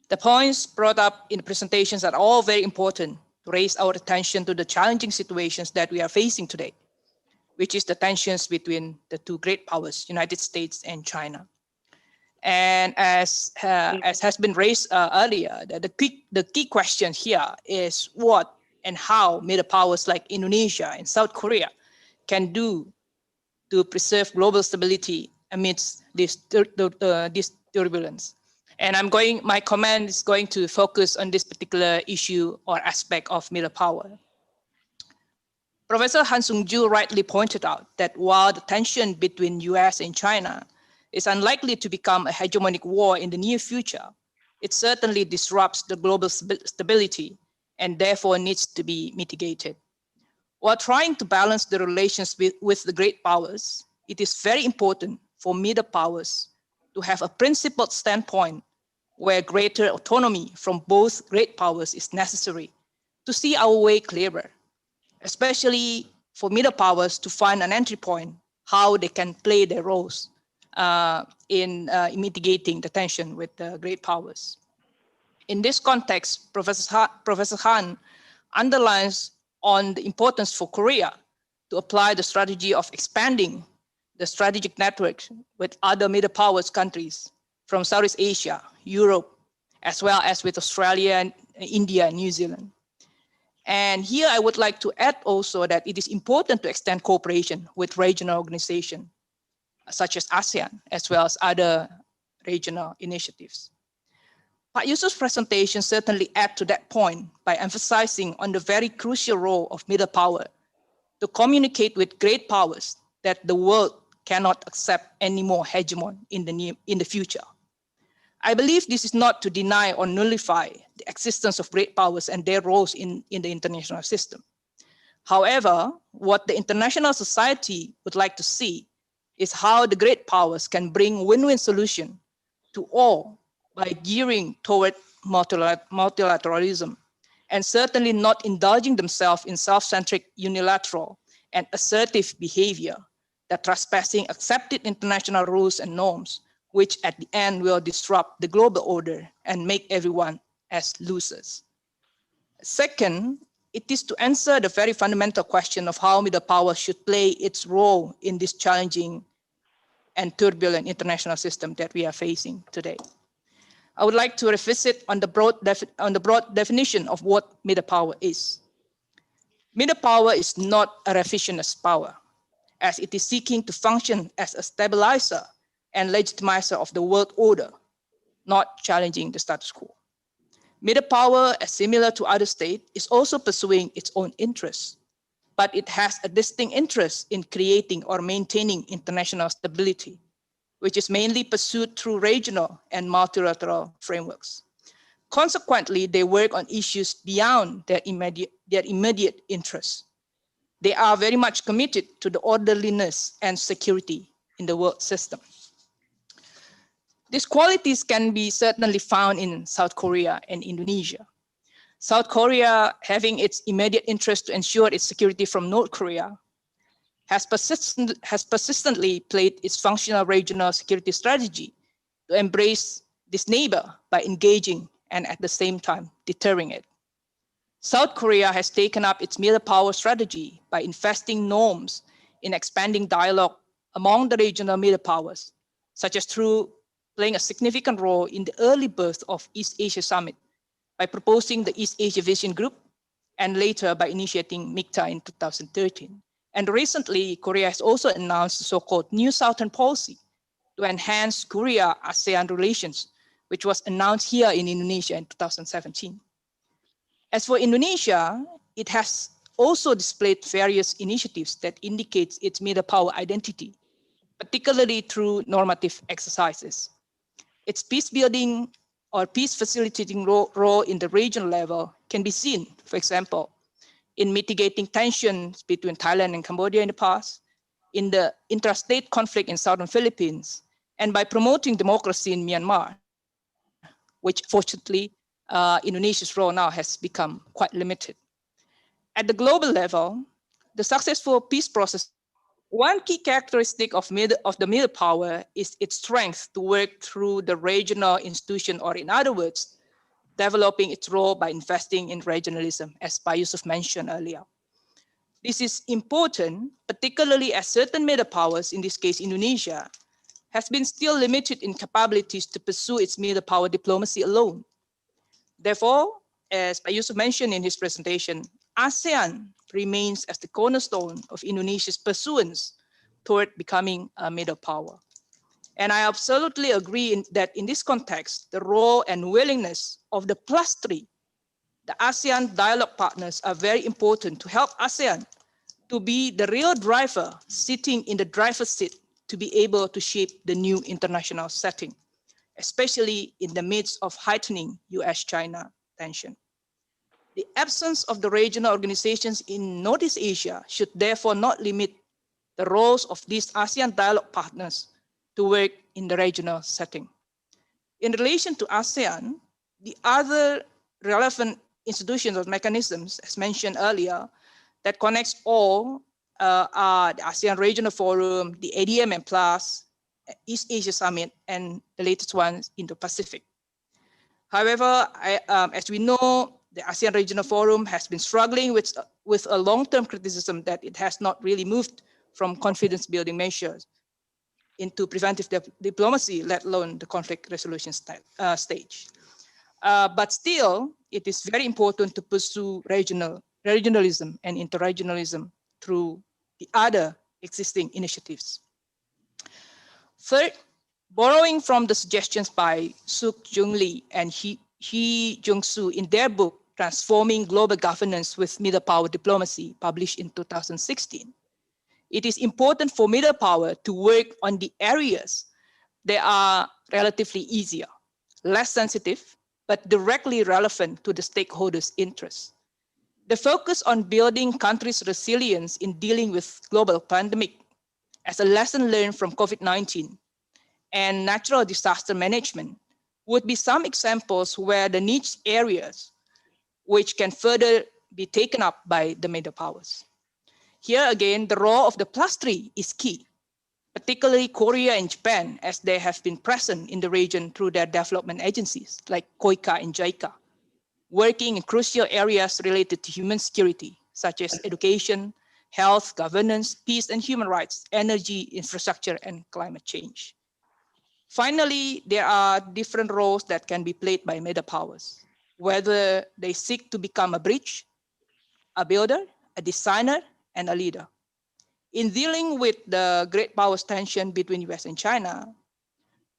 The points brought up in the presentations are all very important to raise our attention to the challenging situations that we are facing today, which is the tensions between the two great powers, United States and China. And as has been raised earlier, the key question here is what and how middle powers like Indonesia and South Korea can do to preserve global stability amidst this turbulence. And my comment is going to focus on this particular issue or aspect of middle power. Professor Sung-Joo rightly pointed out that while the tension between US and China is unlikely to become a hegemonic war in the near future, it certainly disrupts the global stability and therefore needs to be mitigated. While trying to balance the relations with the great powers, it is very important for middle powers to have a principled standpoint where greater autonomy from both great powers is necessary to see our way clearer, especially for middle powers to find an entry point, how they can play their roles in mitigating the tension with the great powers. In this context, Professor Han underlines on the importance for Korea to apply the strategy of expanding the strategic network with other middle powers countries from Southeast Asia, Europe, as well as with Australia, and India, and New Zealand. And here I would like to add also that it is important to extend cooperation with regional organizations such as ASEAN, as well as other regional initiatives. Pak Yusuf's presentation certainly adds to that point by emphasizing on the very crucial role of middle power to communicate with great powers that the world cannot accept any more hegemon in the future. I believe this is not to deny or nullify the existence of great powers and their roles in the international system. However, what the international society would like to see is how the great powers can bring win-win solution to all by gearing toward multilateralism and certainly not indulging themselves in self-centric, unilateral, and assertive behavior that trespassing accepted international rules and norms, which at the end will disrupt the global order and make everyone as losers. Second, it is to answer the very fundamental question of how middle power should play its role in this challenging and turbulent international system that we are facing today. I would like to revisit on the broad definition of what middle power is. Middle power is not a revisionist power, as it is seeking to function as a stabilizer and legitimizer of the world order, not challenging the status quo. Middle power, as similar to other states, is also pursuing its own interests, but it has a distinct interest in creating or maintaining international stability, which is mainly pursued through regional and multilateral frameworks. Consequently, they work on issues beyond their immediate interests. They are very much committed to the orderliness and security in the world system. These qualities can be certainly found in South Korea and Indonesia. South Korea, having its immediate interest to ensure its security from North Korea, has persistently played its functional regional security strategy to embrace this neighbor by engaging and at the same time deterring it. South Korea has taken up its middle power strategy by investing norms in expanding dialogue among the regional middle powers, such as through playing a significant role in the early birth of East Asia Summit by proposing the East Asia Vision Group and later by initiating MICTA in 2013. And recently, Korea has also announced the so-called New Southern Policy to enhance Korea-ASEAN relations, which was announced here in Indonesia in 2017. As for Indonesia, it has also displayed various initiatives that indicates its middle power identity, particularly through normative exercises. Its peace building or peace facilitating role in the regional level can be seen, for example, in mitigating tensions between Thailand and Cambodia in the past, in the interstate conflict in southern Philippines, and by promoting democracy in Myanmar, which fortunately Indonesia's role now has become quite limited. At the global level, the successful peace process, one key characteristic of the middle power is its strength to work through the regional institution, or in other words, developing its role by investing in regionalism, as Pak Jusuf mentioned earlier. This is important, particularly as certain middle powers, in this case Indonesia, has been still limited in capabilities to pursue its middle power diplomacy alone. Therefore, as Pak Jusuf mentioned in his presentation, ASEAN remains as the cornerstone of Indonesia's pursuance toward becoming a middle power. And I absolutely agree that in this context, the role and willingness of the +3, the ASEAN dialogue partners, are very important to help ASEAN to be the real driver sitting in the driver's seat to be able to shape the new international setting, especially in the midst of heightening US-China tension. The absence of the regional organizations in Northeast Asia should therefore not limit the roles of these ASEAN dialogue partners to work in the regional setting. In relation to ASEAN, the other relevant institutions or mechanisms, as mentioned earlier, that connects all are the ASEAN Regional Forum, the ADM and Plus, East Asia Summit, and the latest one, Indo-Pacific. However, as we know, the ASEAN Regional Forum has been struggling with a long-term criticism that it has not really moved from confidence-building measures into preventive diplomacy, let alone the conflict resolution stage. But still, it is very important to pursue regionalism and interregionalism through the other existing initiatives. Third, borrowing from the suggestions by Suk-Jung Lee and Hee Jung-soo in their book, Transforming Global Governance with Middle Power Diplomacy, published in 2016, it is important for middle power to work on the areas that are relatively easier, less sensitive, but directly relevant to the stakeholders' interests. The focus on building countries' resilience in dealing with global pandemic as a lesson learned from COVID-19 and natural disaster management would be some examples where the niche areas which can further be taken up by the middle powers. Here again, the role of the +3 is key, particularly Korea and Japan, as they have been present in the region through their development agencies like KOICA and JICA, working in crucial areas related to human security, such as education, health, governance, peace and human rights, energy, infrastructure, and climate change. Finally, there are different roles that can be played by middle powers, whether they seek to become a bridge, a builder, a designer, and a leader. In dealing with the great powers tension between US and China,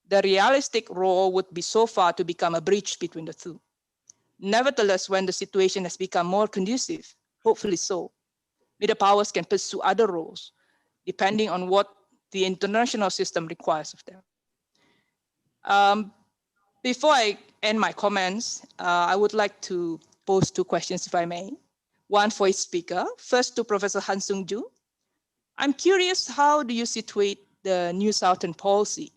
the realistic role would be so far to become a bridge between the two. Nevertheless, when the situation has become more conducive, hopefully so, middle powers can pursue other roles, depending on what the international system requires of them. Before I end my comments, I would like to pose two questions, if I may. One for each speaker. First to Professor Sung-Joo. I'm curious, how do you situate the New Southern policy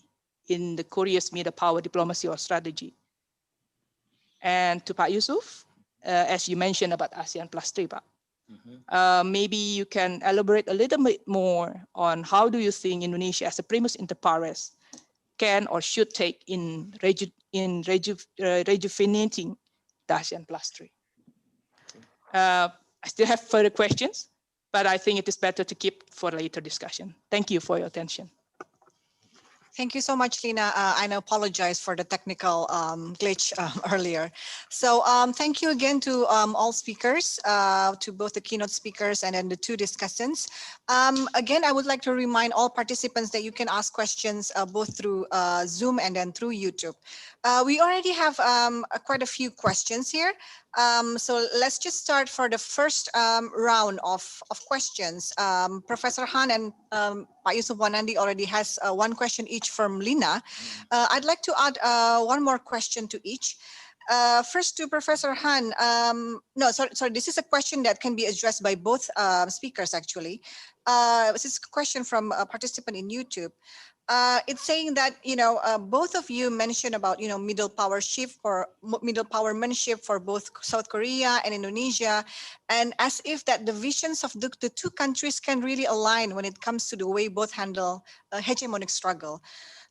in the Korea's middle power diplomacy or strategy? And to Pak Jusuf, as you mentioned about ASEAN +3, Pak. Maybe you can elaborate a little bit more on how do you think Indonesia as a primus inter pares can or should take in rejuvenating the ASEAN +3. I still have further questions, but I think it is better to keep for later discussion. Thank you for your attention. Thank you so much, Lina. I apologize for the technical glitch earlier. So thank you again to all speakers, to both the keynote speakers and then the two discussants. Again, I would like to remind all participants that you can ask questions both through Zoom and then through YouTube. We already have quite a few questions here. So let's just start for the first round of questions. Professor Han and Pak Jusuf Wanandi already has one question each from Lina. I'd like to add one more question to each. First to Professor Han. No, sorry, this is a question that can be addressed by both speakers actually. This is a question from a participant in YouTube. It's saying that, both of you mentioned about, middle power shift or middle powermanship for both South Korea and Indonesia, and as if that the visions of the two countries can really align when it comes to the way both handle a hegemonic struggle.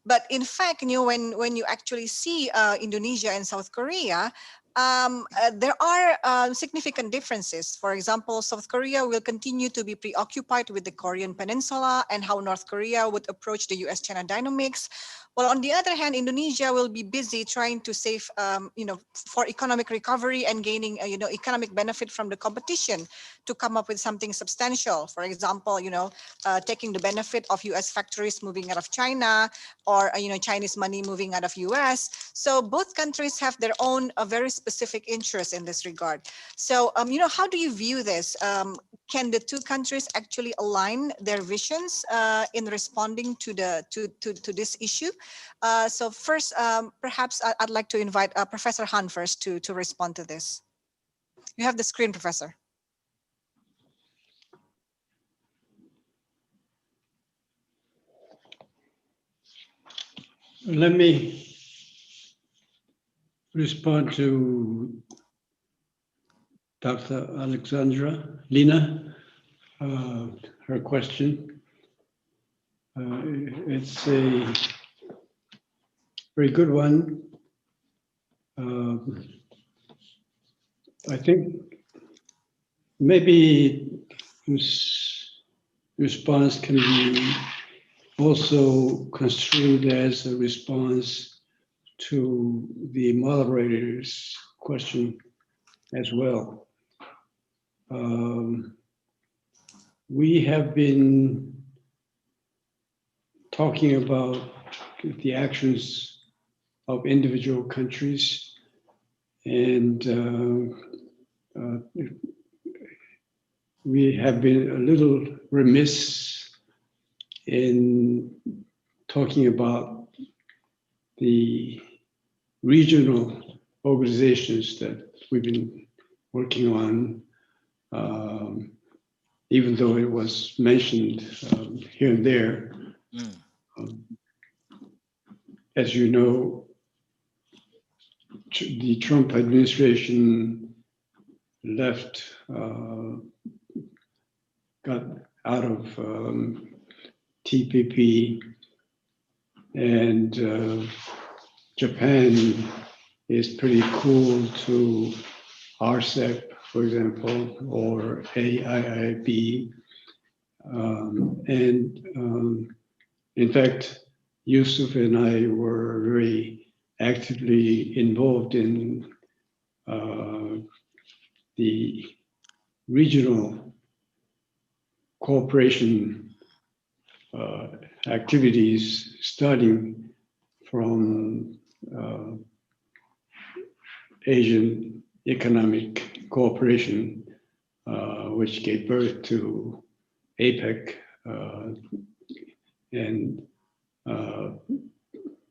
But in fact, when you actually see Indonesia and South Korea, there are significant differences. For example, South Korea will continue to be preoccupied with the Korean Peninsula and how North Korea would approach the US-China dynamics. While on the other hand, Indonesia will be busy trying to save, for economic recovery and gaining, economic benefit from the competition to come up with something substantial. For example, taking the benefit of US factories moving out of China, or Chinese money moving out of US. So both countries have their own very specific interests in this regard. So, how do you view this? Can the two countries actually align their visions in responding to this issue? So first, perhaps I'd like to invite Professor Han first to respond to this. You have the screen, Professor. Let me respond to Dr. Alexandra, Lina, her question. It's a very good one. I think maybe this response can be also construed as a response to the moderator's question as well. We have been talking about the actions of individual countries, and we have been a little remiss in talking about the regional organizations that we've been working on, even though it was mentioned here and there. As you know, the Trump administration got out of TPP, and Japan is pretty cool to RCEP, for example, or AIIB. In fact, Jusuf and I were very actively involved in the regional cooperation activities, starting from Asian Economic Cooperation, which gave birth to APEC, and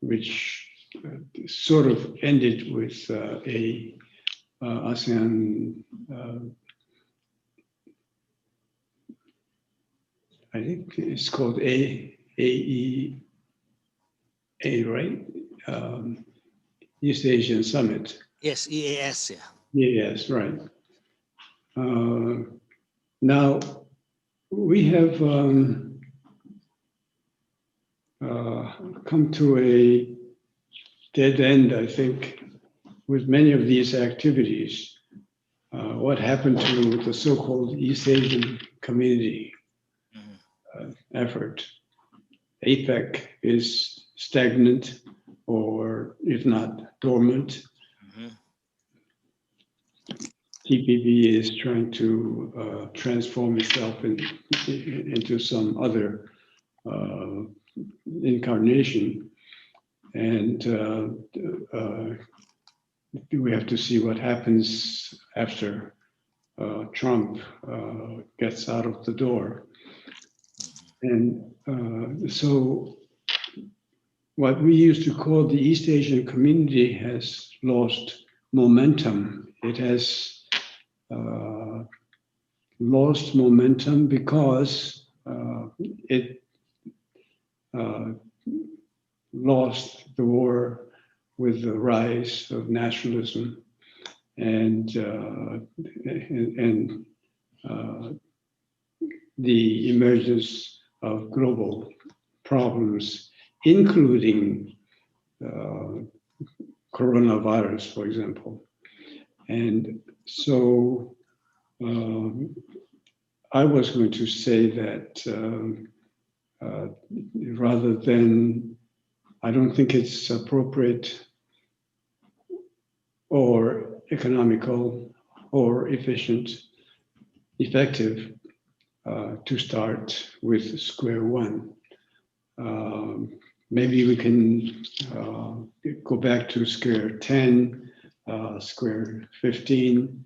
which sort of ended with a Asean, I think it's called AEA, right? East Asian Summit. Yes, EAS, yeah. Yes, right. Now, we have come to a dead end, I think, with many of these activities. What happened to the so-called East Asian Community effort? APEC is stagnant, or if not dormant. TPP is trying to transform itself into some other incarnation, and we have to see what happens after Trump gets out of the door. And so what we used to call the East Asian Community has lost momentum. It has lost momentum because it lost the war with the rise of nationalism and the emergence of global problems, including coronavirus, for example. And so I was going to say that rather than, I don't think it's appropriate or economical or effective to start with square one. Maybe we can go back to square 10, square 15,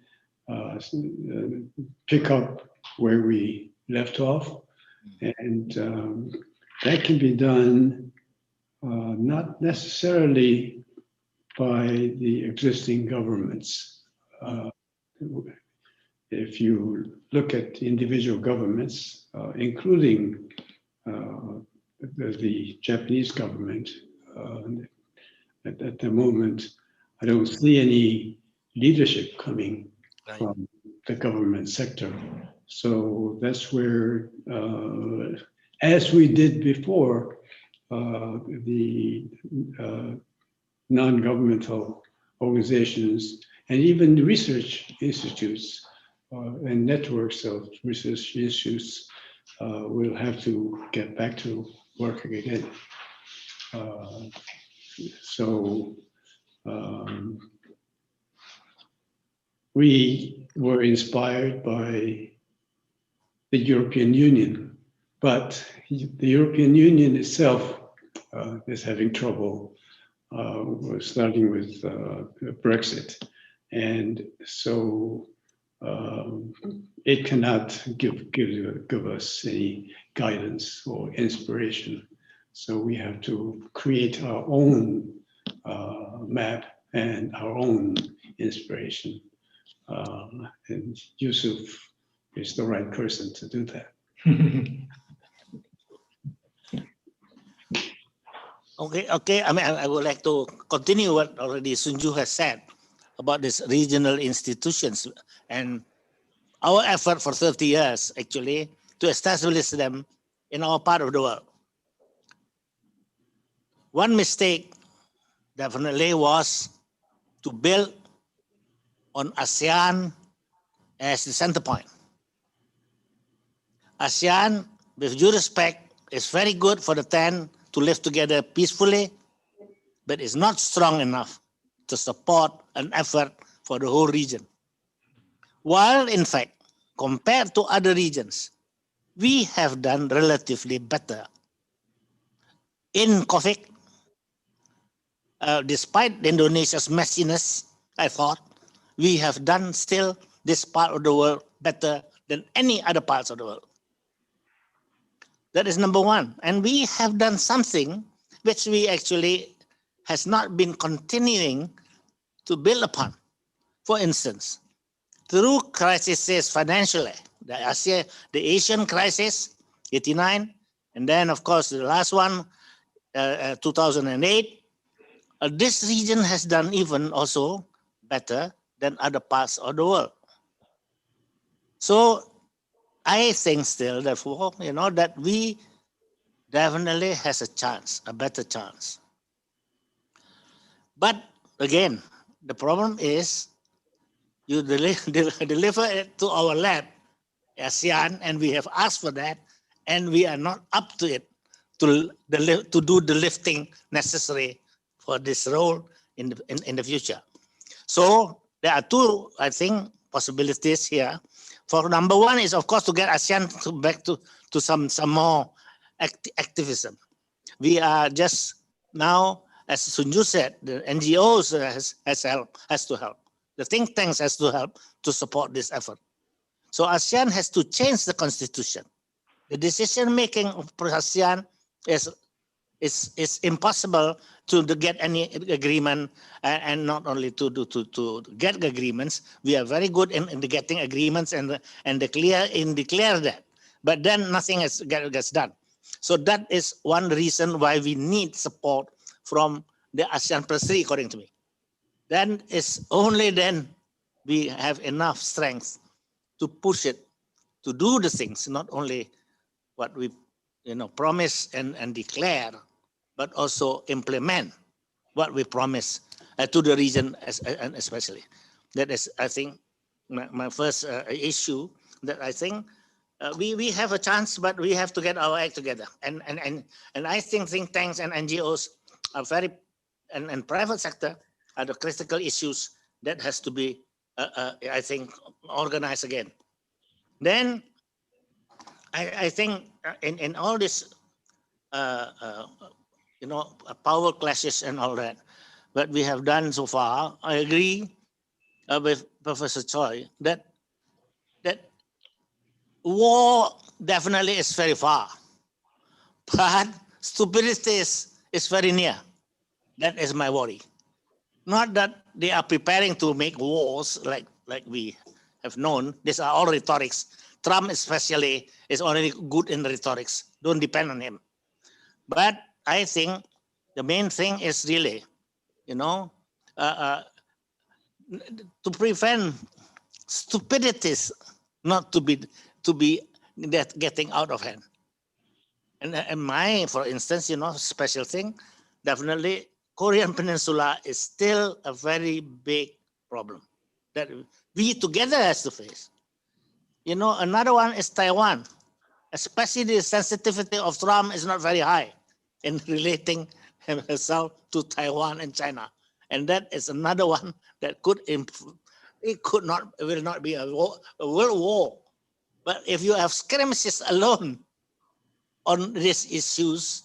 pick up where we left off. And that can be done not necessarily by the existing governments. If you look at individual governments, including the Japanese government, at the moment, I don't see any leadership coming from the government sector. So that's where, as we did before, the non-governmental organizations and even research institutes and networks of research institutes will have to get back to working again. We were inspired by the European Union, but the European Union itself is having trouble, starting with Brexit. And so it cannot give us any guidance or inspiration. So we have to create our own map and our own inspiration. And Jusuf is the right person to do that. Okay. I mean, I would like to continue what already Sung-Joo has said about these regional institutions and our effort for 30 years, actually, to establish them in our part of the world. One mistake definitely was to build on ASEAN as the center point. ASEAN, with due respect, is very good for the 10 to live together peacefully, but is not strong enough to support an effort for the whole region. While, in fact, compared to other regions, we have done relatively better. In COVID, despite Indonesia's messiness, I thought, we have done still this part of the world better than any other parts of the world. That is number one. And we have done something which we actually has not been continuing to build upon. For instance, through crises financially, the Asian crisis, 89, and then of course the last one, 2008, this region has done even also better than other parts of the world. So I think still, therefore, that we definitely has a chance, a better chance. But again, the problem is you deliver it to our lab, ASEAN, and we have asked for that, and we are not up to it to do the lifting necessary for this role in the future. So there are two, I think, possibilities here. For number one is, of course, to get ASEAN back to some more activism. We are just now, as Sung-Joo said, the NGOs has to help. The think tanks has to help to support this effort. So ASEAN has to change the constitution. The decision making of ASEAN is impossible to get any agreement, and not only to get agreements. We are very good in getting agreements and declare that, but then nothing gets done. So that is one reason why we need support from the ASEAN +3, according to me. Then it's only then we have enough strength to push it, to do the things, not only what we promise and declare, but also implement what we promise to the region especially. That is, I think, my first issue, that I think we have a chance, but we have to get our act together. And I think tanks and NGOs are very, and private sector are the critical issues that has to be, I think, organized again. Then I think in all this, power clashes and all that, what we have done so far, I agree with Professor Choi that war definitely is very far, but stupidity is very near. That is my worry. Not that they are preparing to make wars like we have known. These are all rhetorics. Trump especially is already good in rhetorics. Don't depend on him. But I think the main thing is really, to prevent stupidities not to be that getting out of hand. And my, for instance, special thing, definitely Korean Peninsula is still a very big problem that we together has to face. Another one is Taiwan, especially the sensitivity of Trump is not very high in relating himself to Taiwan and China. And that is another one that could improve. It will not be a world war. But if you have skirmishes alone on these issues,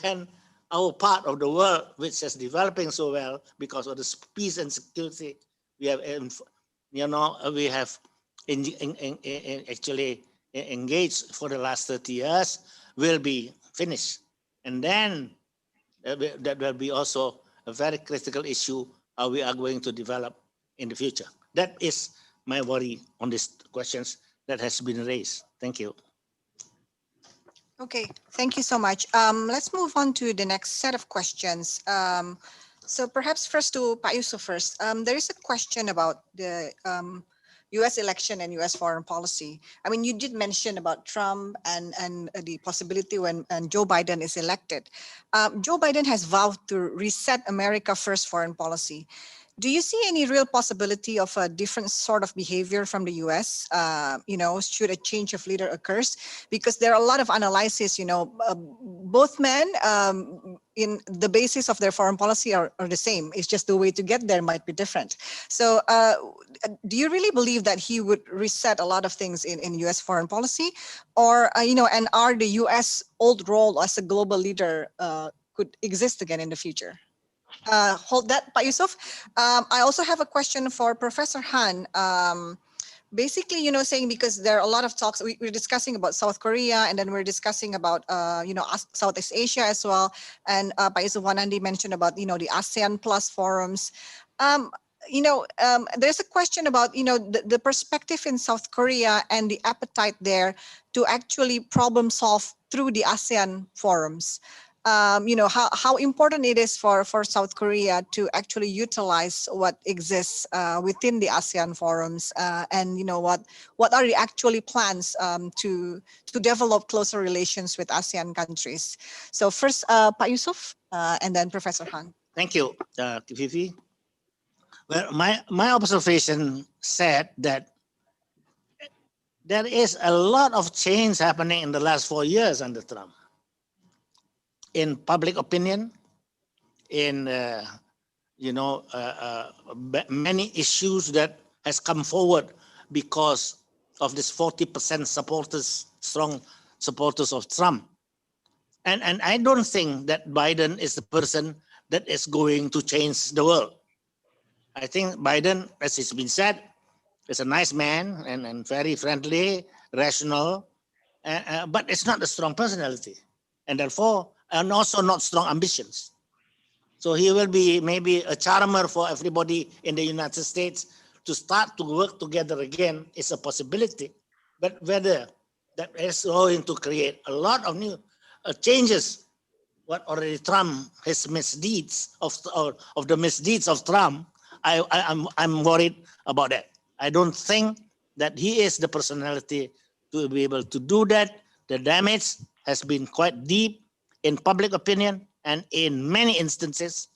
then our part of the world, which is developing so well because of the peace and security we have, actually engaged for the last 30 years, will be finished. And then that will be also a very critical issue how we are going to develop in the future. That is my worry on these questions that has been raised. Thank you. Okay, thank you so much. Let's move on to the next set of questions. So perhaps first to Pak Jusuf first. There is a question about the U.S. election and U.S. foreign policy. I mean, you did mention about Trump and the possibility when Joe Biden is elected. Joe Biden has vowed to reset America first foreign policy. Do you see any real possibility of a different sort of behavior from the U.S., should a change of leader occurs? Because there are a lot of analyses, both men in the basis of their foreign policy are the same. It's just the way to get there might be different. So do you really believe that he would reset a lot of things in U.S. foreign policy? Or, and are the U.S. old role as a global leader could exist again in the future? Hold that, Pak Jusuf. I also have a question for Professor Han. Basically, saying because there are a lot of talks, we're discussing about South Korea, and then we're discussing about, Southeast Asia as well. And Pak Jusuf Wanandi mentioned about, the ASEAN Plus forums. There's a question about, the perspective in South Korea and the appetite there to actually problem solve through the ASEAN forums. How important it is for South Korea to actually utilize what exists within the ASEAN forums, and what are the actually plans to develop closer relations with ASEAN countries. So first, Pak Jusuf, and then Professor Han. Thank you, Vivi. Well, my observation said that there is a lot of change happening in the last 4 years under Trump. In public opinion, in many issues that has come forward because of this 40% strong supporters of Trump, and I don't think that Biden is the person that is going to change the world. I think Biden, as it's been said, is a nice man and very friendly, rational, but it's not a strong personality, and therefore. And also not strong ambitions. So he will be maybe a charmer for everybody in the United States to start to work together again is a possibility. But whether that is going to create a lot of new changes, what already Trump, his misdeeds of the misdeeds of Trump, I'm worried about that. I don't think that he is the personality to be able to do that. The damage has been quite deep in public opinion and in many instances,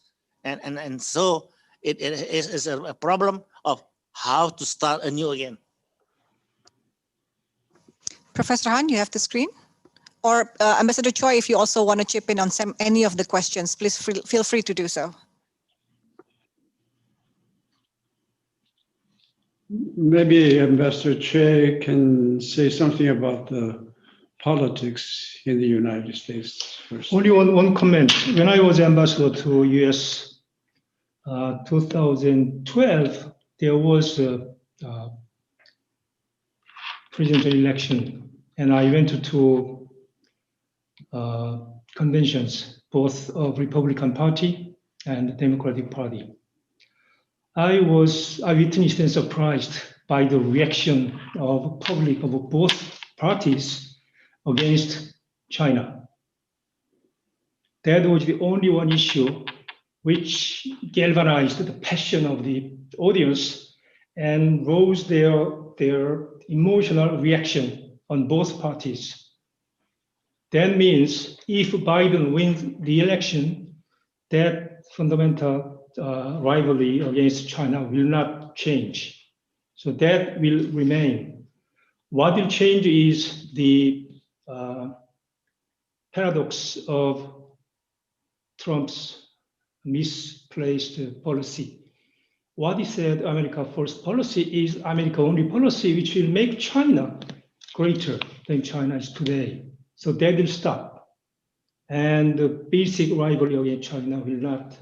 and so it is a problem of how to start anew again. Professor Han, you have the screen. Or Ambassador Choi, if you also want to chip in on any of the questions, please feel free to do so. Maybe Ambassador Choi can say something about the politics in the United States first. Only one comment. When I was ambassador to US 2012, there was a presidential election, and I went to two conventions, both of Republican Party and Democratic Party. I witnessed and surprised by the reaction of public of both parties against China. That was the only one issue which galvanized the passion of the audience and rose their emotional reaction on both parties. That means if Biden wins the election, that fundamental rivalry against China will not change. So that will remain. What will change is the paradox of Trump's misplaced policy. What he said, America first policy, is America only policy, which will make China greater than China is today. So that will stop. And the basic rivalry against China will not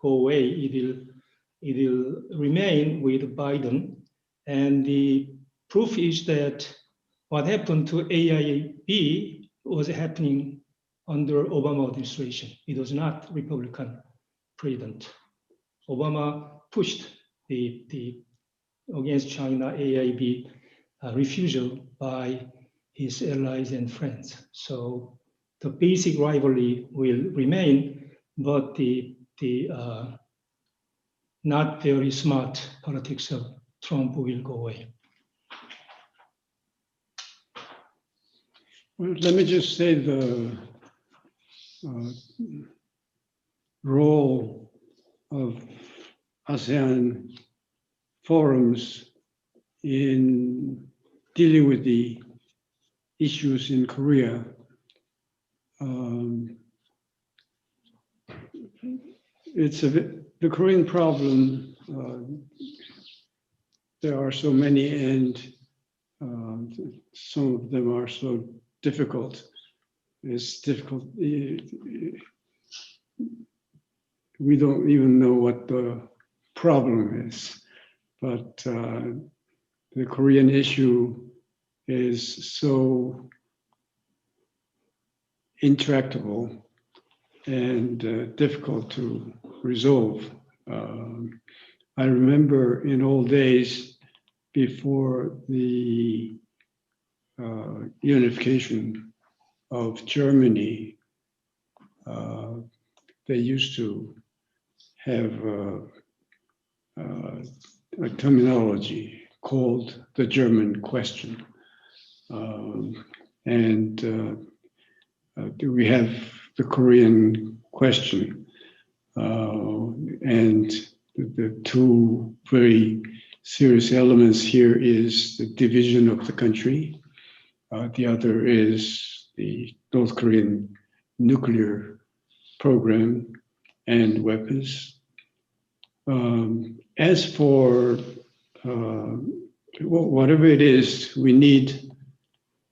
go away. It will remain with Biden. And the proof is that what happened to AIIB was happening under Obama administration. It was not Republican president. Obama pushed the against China AIIB refusal by his allies and friends. So the basic rivalry will remain, but the not very smart politics of Trump will go away. Well, let me just say the role of ASEAN forums in dealing with the issues in Korea. The Korean problem, there are so many, and some of them are so difficult. It's difficult. We don't even know what the problem is, but the Korean issue is so intractable and difficult to resolve. I remember in old days, before the unification of Germany, they used to have a terminology called the German question. We have the Korean question, and the two very serious elements here is the division of the country. The other is the North Korean nuclear program and weapons. As for whatever it is, we need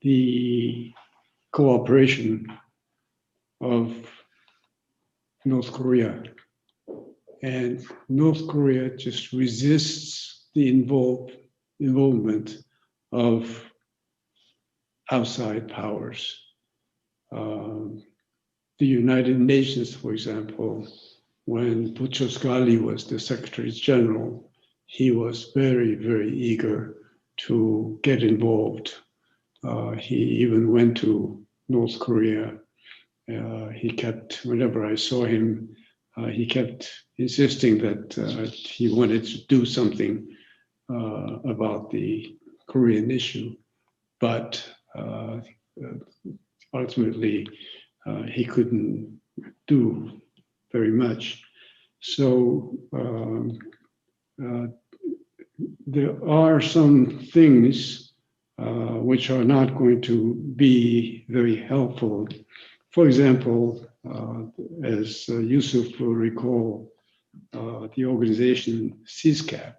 the cooperation of North Korea. And North Korea just resists the involvement of outside powers. The United Nations, for example, when Boutros-Ghali was the Secretary General, he was very, very eager to get involved. He even went to North Korea. He kept, whenever I saw him, he kept insisting that he wanted to do something about the Korean issue. But ultimately, he couldn't do very much. So there are some things which are not going to be very helpful. For example, as Jusuf will recall, the organization CSCAP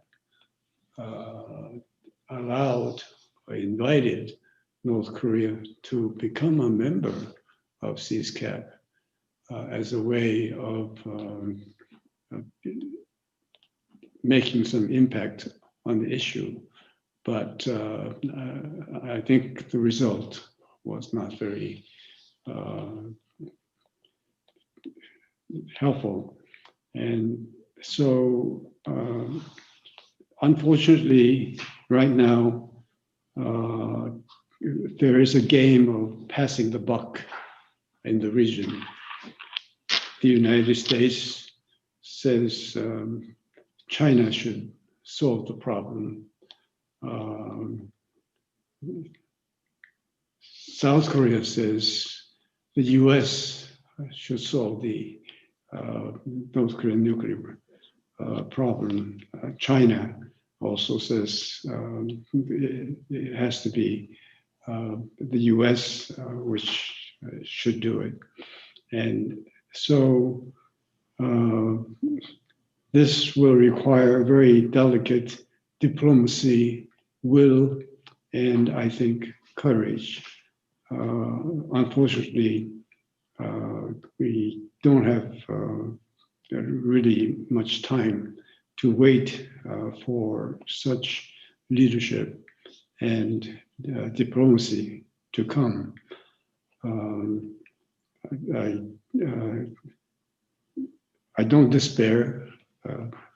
allowed or invited North Korea to become a member of CSCAP as a way of making some impact on the issue. But I think the result was not very helpful. And so, unfortunately, right now, there is a game of passing the buck in the region. The United States says China should solve the problem. South Korea says the US should solve the North Korean nuclear problem. China also says it has to be the US which should do it. And so this will require very delicate diplomacy, will, and I think courage. Unfortunately, we don't have really much time to wait for such leadership and diplomacy to come. I don't despair.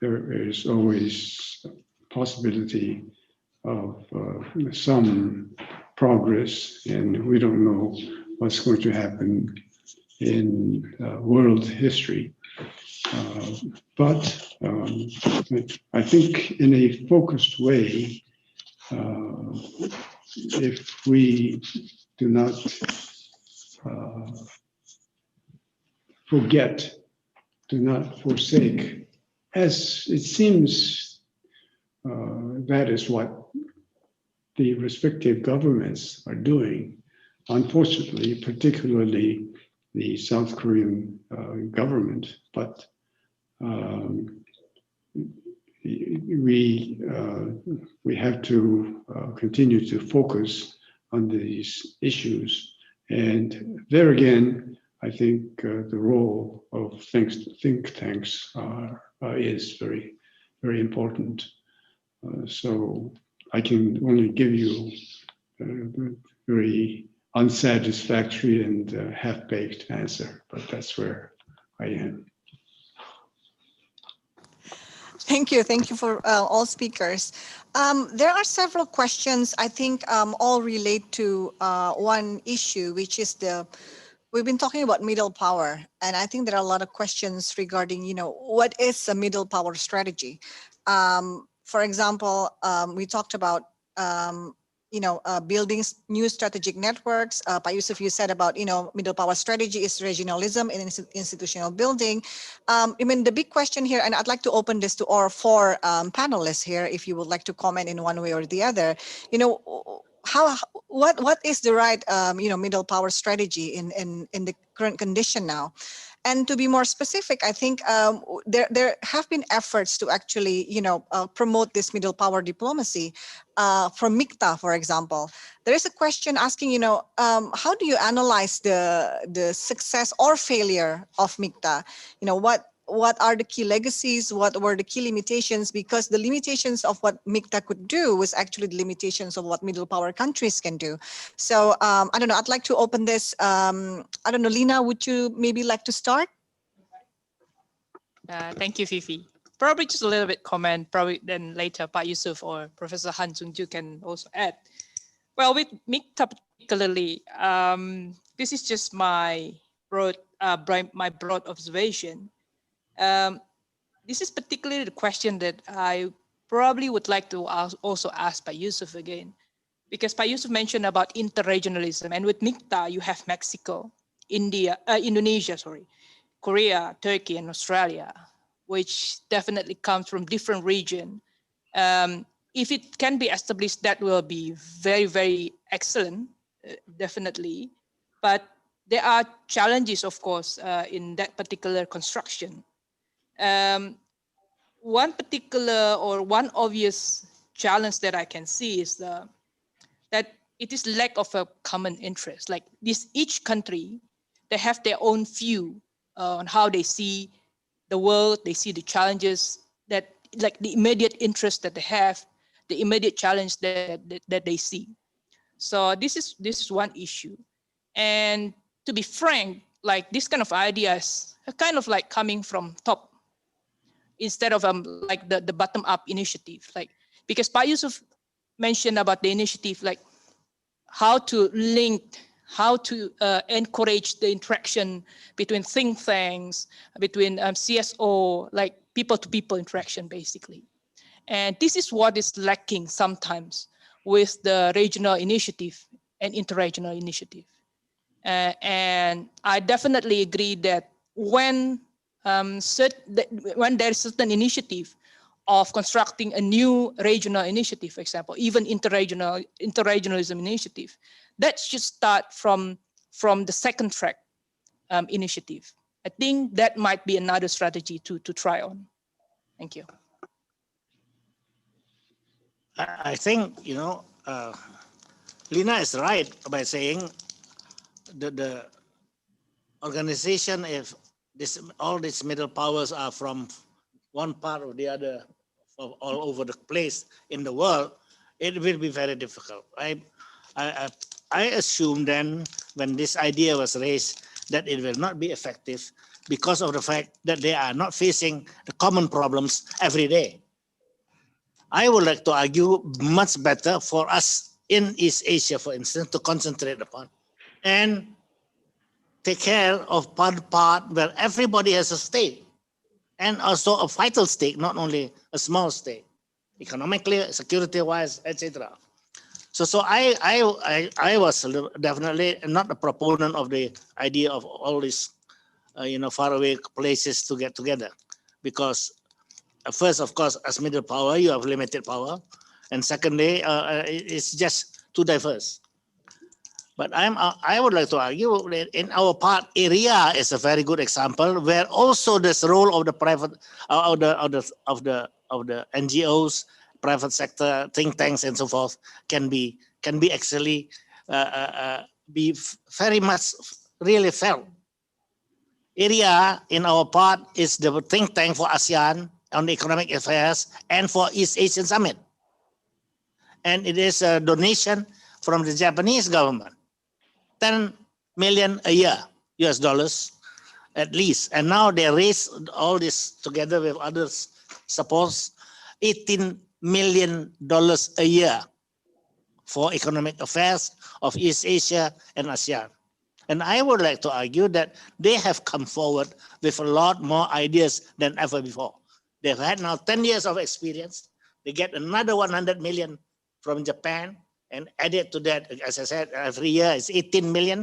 There is always possibility of some progress, and we don't know what's going to happen in world history. But I think in a focused way, if we do not forget, do not forsake, as it seems that is what the respective governments are doing. Unfortunately, particularly the South Korean government, but we have to continue to focus on these issues. And there again, I think the role of think tanks is very, very important. So I can only give you very unsatisfactory and half-baked answer, but that's where I am. Thank you for all speakers. There are several questions, I think all relate to one issue, which is we've been talking about middle power, and I think there are a lot of questions regarding, what is a middle power strategy? For example, we talked about, building new strategic networks. Pak Jusuf, you said about, middle power strategy is regionalism in institutional building. The big question here, and I'd like to open this to our four panelists here, if you would like to comment in one way or the other, what is the right middle power strategy in the current condition now? And to be more specific, I think there have been efforts to actually promote this middle power diplomacy from MIKTA, for example. There is a question asking, how do you analyze the success or failure of MIKTA? What are the key legacies? What were the key limitations? Because the limitations of what MIKTA could do was actually the limitations of what middle power countries can do. So I don't know, I'd like to open this. I don't know, Lina, would you maybe like to start? Thank you, Fifi. Probably just a little bit comment, probably then later Pak Jusuf or Professor Sung-Joo can also add. Well, with MIKTA particularly, this is just my broad observation. This is particularly the question that I probably would like to also ask Pak Jusuf again, because Pak Jusuf mentioned about interregionalism, and with MIKTA you have Mexico, Indonesia, Korea, Turkey, and Australia, which definitely comes from different regions. if it can be established, that will be very, very excellent, definitely. But there are challenges, of course, in that particular construction. One particular or one obvious challenge that I can see is that it is lack of a common interest. Like each country, they have their own view on how they see the world, they see the challenges, that like the immediate interest that they have, the immediate challenge that they see. So this is one issue. And to be frank, like this kind of ideas are kind of like coming from top instead of like the bottom up initiative. Like, because Pa Yusuf mentioned about the initiative, like how to link, how to encourage the interaction between think tanks, between CSO, like people to people interaction, basically. And this is what is lacking sometimes with the regional initiative and interregional initiative. And I definitely agree that when there is certain initiative of constructing a new regional initiative, for example, even interregionalism initiative, that should start from the second track initiative. I think that might be another strategy to try on. Thank you. I think, Lina is right by saying the organization, if all these middle powers are from one part or the other, all over the place in the world, it will be very difficult. I assume then when this idea was raised that it will not be effective because of the fact that they are not facing the common problems every day. I would like to argue much better for us in East Asia, for instance, to concentrate upon and take care of part where everybody has a stake, and also a vital stake, not only a small stake, economically, security-wise, etc. So I was definitely not a proponent of the idea of all these, faraway places to get together, because first, of course, as middle power, you have limited power, and secondly, it's just too diverse. But I would like to argue that in our part, area is a very good example where also this role of the private, of the NGOs, private sector, think tanks, and so forth can be actually be very much really felt. Area in our part is the think tank for ASEAN on economic affairs and for East Asian Summit, and it is a donation from the Japanese government. 10 million a year, US dollars, at least. And now they raise all this together with other supports, $18 million a year for economic affairs of East Asia and ASEAN. And I would like to argue that they have come forward with a lot more ideas than ever before. They've had now 10 years of experience. They get another 100 million from Japan, and added to that, as I said, every year is 18 million,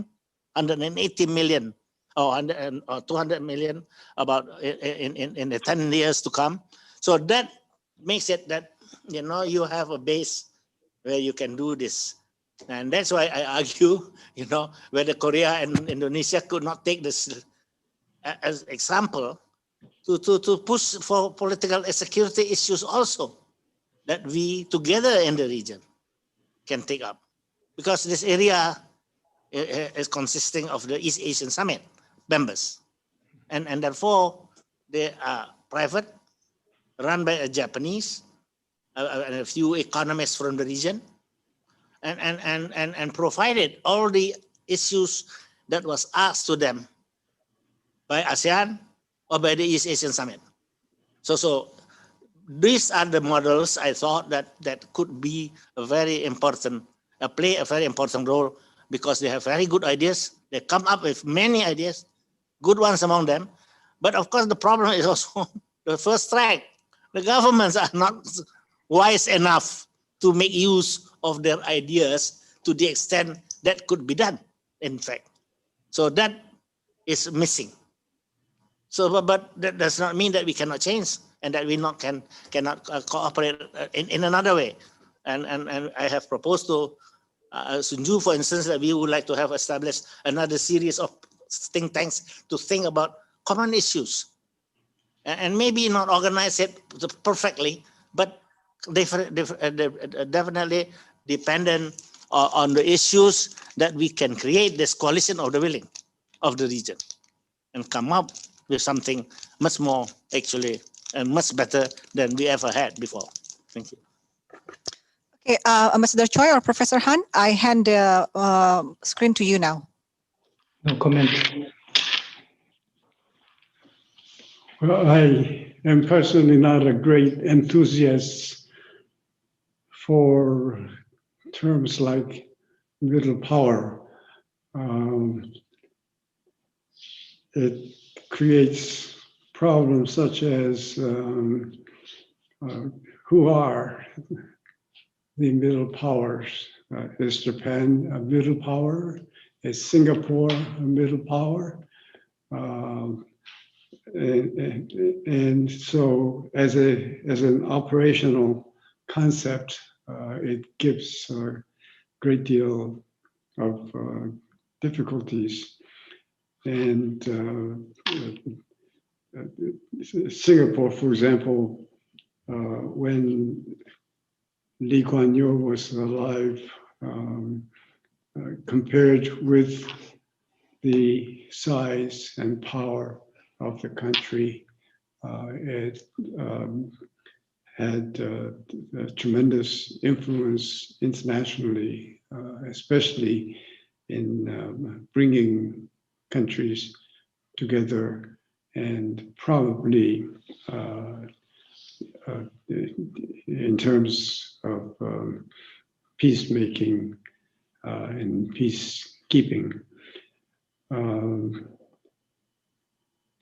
180 million, or 200 million about in the 10 years to come. So that makes it that, you have a base where you can do this. And that's why I argue, whether Korea and Indonesia could not take this as example to push for political and security issues also, that we together in the region can take up, because this area is consisting of the East Asian Summit members, and therefore they are private, run by a Japanese and a few economists from the region, and provided all the issues that was asked to them by ASEAN or by the East Asian Summit. So these are the models I thought that could be a very important, play a very important role, because they have very good ideas. They come up with many ideas, good ones among them. But of course, the problem is also the first track. The governments are not wise enough to make use of their ideas to the extent that could be done, in fact. So that is missing. So, but that does not mean that we cannot change. and that we cannot cooperate in another way. And I have proposed to Sung-Joo, for instance, that we would like to have established another series of think tanks to think about common issues, and maybe not organize it perfectly, but definitely dependent on the issues that we can create this coalition of the willing of the region and come up with something much more actually and much better than we ever had before. Thank you. Okay, Ambassador Choi or Professor Han, I hand the screen to you now. No comment. Well, I am personally not a great enthusiast for terms like middle power. It creates problems such as who are the middle powers? Is Japan a middle power? Is Singapore a middle power? And so as an operational concept, it gives a great deal of difficulties. And Singapore, for example, when Lee Kuan Yew was alive, compared with the size and power of the country, it had a tremendous influence internationally, especially in bringing countries together, and probably in terms of peacemaking and peacekeeping.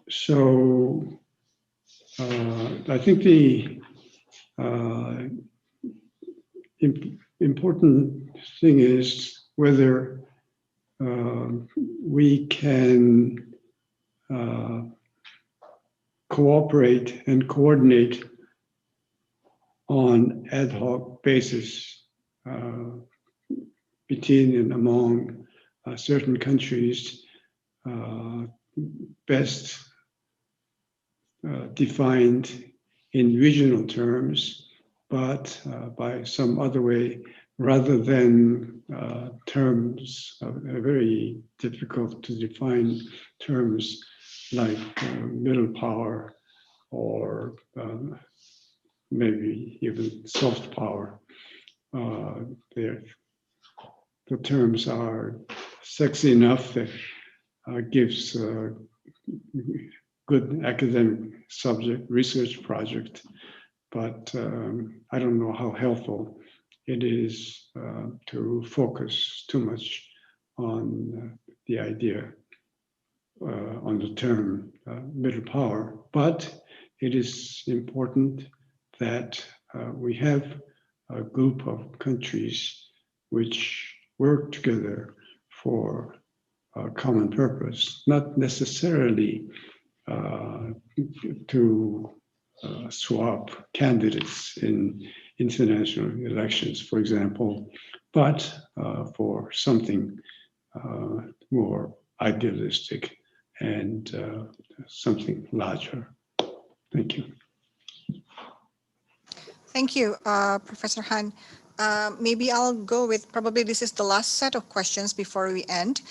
So I think the important thing is whether we can cooperate and coordinate on ad hoc basis between and among certain countries, best defined in regional terms, but by some other way, rather than terms, very difficult to define terms like middle power or maybe even soft power. The terms are sexy enough that gives a good academic subject, research project, but I don't know how helpful it is to focus too much on the idea, on the term middle power. But it is important that we have a group of countries which work together for a common purpose, not necessarily to swap candidates in international elections, for example, but for something more idealistic and something larger. Thank you. Thank you, Professor Han. Maybe I'll go with, probably this is the last set of questions before we end.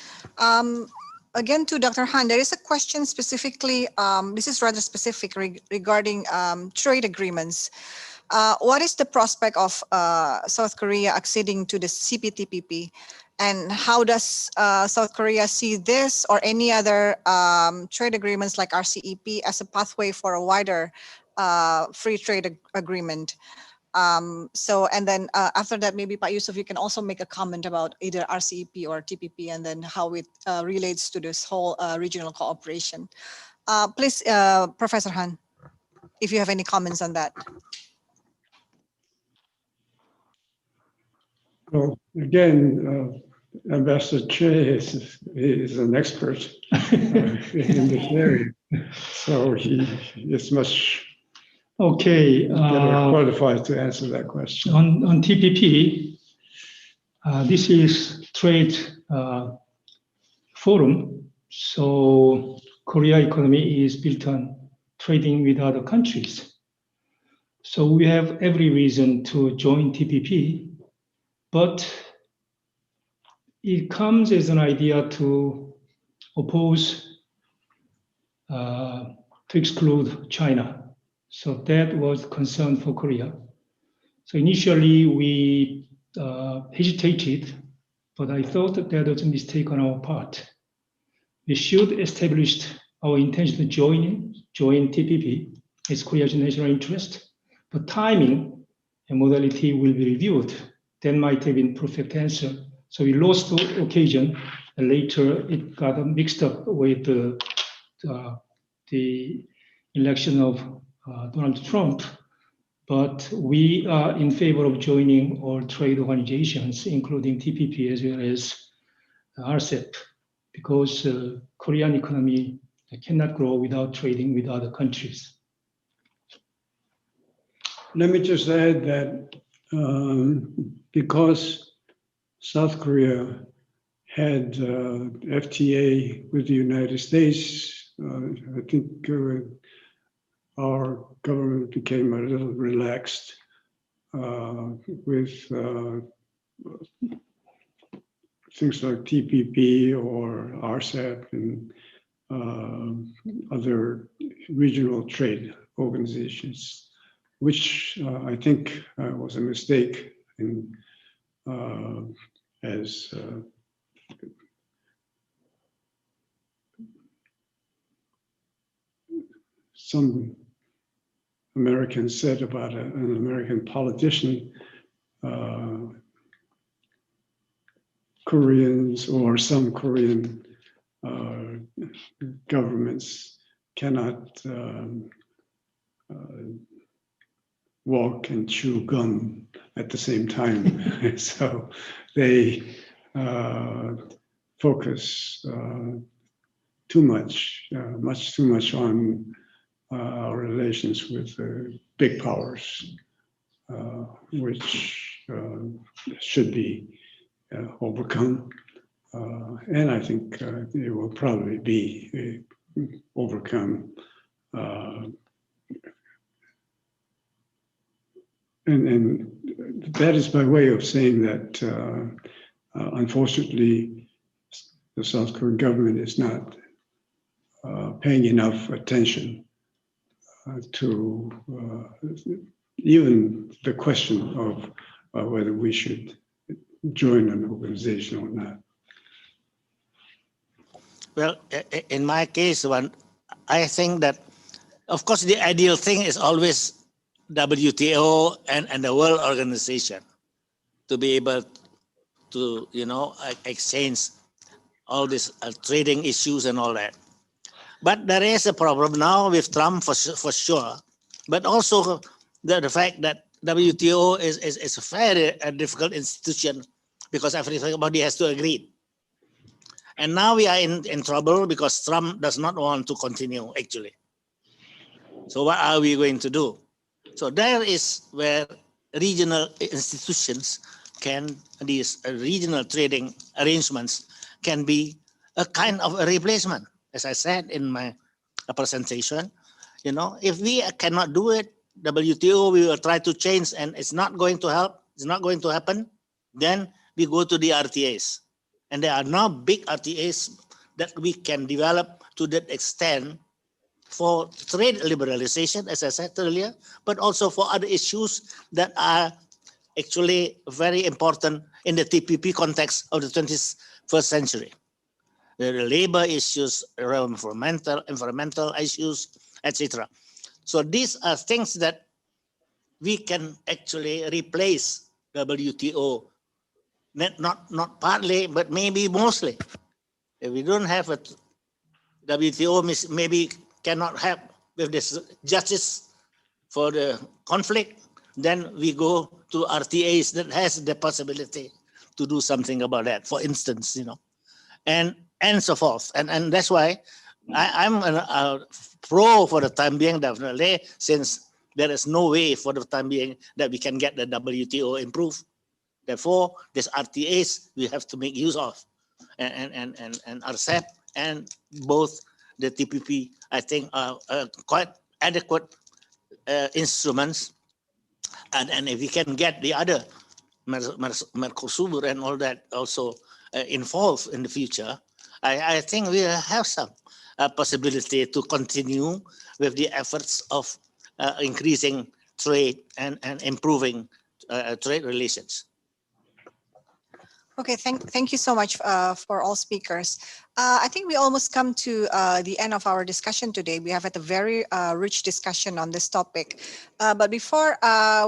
Again, to Dr. Han, there is a question specifically, this is rather specific regarding trade agreements. What is the prospect of South Korea acceding to the CPTPP? And how does South Korea see this or any other trade agreements like RCEP as a pathway for a wider free trade agreement? And then after that, maybe Pak Jusuf, you can also make a comment about either RCEP or TPP and then how it relates to this whole regional cooperation. Please, Professor Han, if you have any comments on that. Well, again, Ambassador Choi is an expert in this area, so he is much Okay. Better qualified to answer that question. On TPP, this is trade forum. So Korea economy is built on trading with other countries. So we have every reason to join TPP, but it comes as an idea to oppose, to exclude China. So that was concern for Korea. So initially we hesitated, but I thought that was a mistake on our part. We should establish our intention to join TPP as Korea's national interest, but timing and modality will be reviewed. That might have been perfect answer. So we lost the occasion, and later it got mixed up with the election of Donald Trump. But we are in favor of joining all trade organizations, including TPP as well as RCEP, because Korean economy cannot grow without trading with other countries. Let me just add that because South Korea had FTA with the United States, I think our government became a little relaxed with things like TPP or RCEP and other regional trade organizations, which I think was a mistake. And as some Americans said about an American politician, Koreans or some Korean governments cannot walk and chew gum at the same time. So they focus much too much on our relations with big powers, which should be overcome. And I think it will probably be overcome. And that is by way of saying that, unfortunately, the South Korean government is not paying enough attention to even the question of whether we should join an organization or not. Well, in my case, I think that, of course, the ideal thing is always WTO and the World Organization to be able to, exchange all these trading issues and all that. But there is a problem now with Trump for sure, but also the fact that WTO is a very difficult institution because everybody has to agree. And now we are in trouble because Trump does not want to continue, actually. So what are we going to do? So there is where regional institutions these regional trading arrangements can be a kind of a replacement. As I said in my presentation, if we cannot do it, WTO, we will try to change and it's not going to help, it's not going to happen, then we go to the RTAs. And there are now big RTAs that we can develop to that extent for trade liberalization, as I said earlier, but also for other issues that are actually very important in the TPP context of the 21st century. The labor issues, environmental issues, etc. So these are things that we can actually replace WTO, not partly, but maybe mostly. If we don't have a WTO, maybe cannot have with this justice for the conflict, then we go to RTAs that has the possibility to do something about that, for instance, and so forth. And that's why I'm a pro for the time being, definitely, since there is no way for the time being that we can get the WTO improved. Therefore, these RTAs we have to make use of, and RCEP and both the TPP, I think are quite adequate instruments. And if we can get the other Mercosur and all that also involved in the future, I think we have some possibility to continue with the efforts of increasing trade and improving trade relations. Okay, thank you so much for all speakers. I think we almost come to the end of our discussion today. We have had a very rich discussion on this topic. But before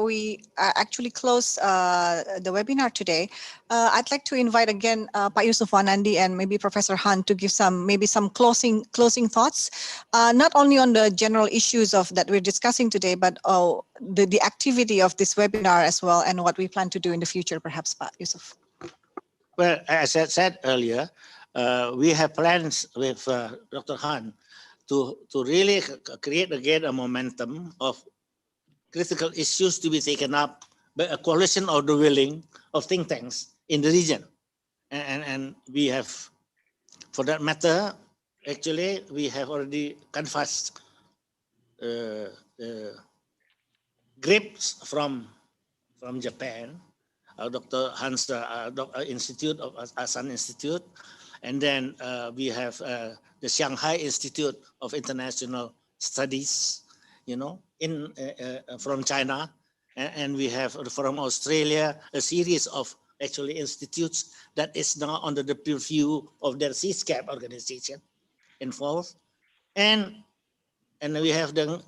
we actually close the webinar today, I'd like to invite again Pak Jusuf Wanandi and maybe Professor Han to give some closing thoughts, not only on the general issues that we're discussing today, but the activity of this webinar as well, and what we plan to do in the future, perhaps, Pak Jusuf. Well, as I said earlier, we have plans with Dr. Han to really create again a momentum of critical issues to be taken up by a coalition of the willing of think tanks in the region. And we have, for that matter, actually, we have already canvassed grapes from Japan, Dr. Han's Institute of Asan Institute, and then we have the Shanghai Institute of International Studies, from China, and we have from Australia a series of actually institutes that is now under the purview of their CSCAP organization involved, and we have the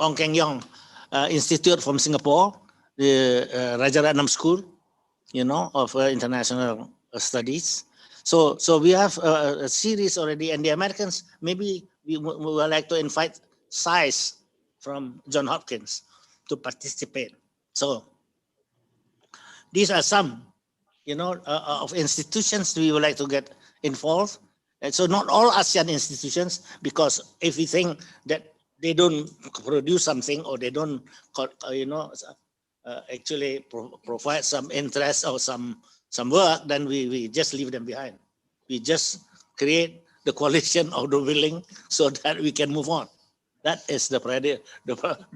Ong Keng Yong Institute from Singapore, the Rajaratnam School, of International Studies. So we have a series already, and the Americans, maybe we would like to invite CSIS from Johns Hopkins to participate. So these are some, of institutions we would like to get involved. And so not all ASEAN institutions, because if we think that they don't produce something or they don't, actually provide some interest or some work, then we just leave them behind. We just create the coalition of the willing so that we can move on. That is the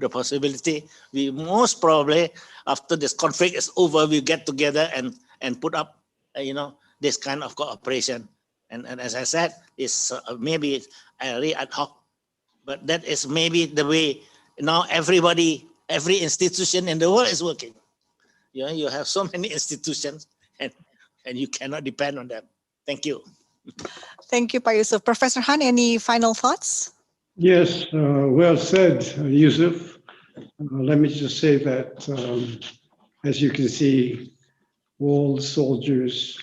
possibility. We most probably, after this conflict is over, we get together and put up, this kind of cooperation. And as I said, it's maybe very ad hoc, but that is maybe the way now every institution in the world is working. You have so many institutions and you cannot depend on them. Thank you. Thank you, Pak Jusuf. Professor Han, any final thoughts? Yes, well said, Jusuf. Let me just say that, as you can see, all soldiers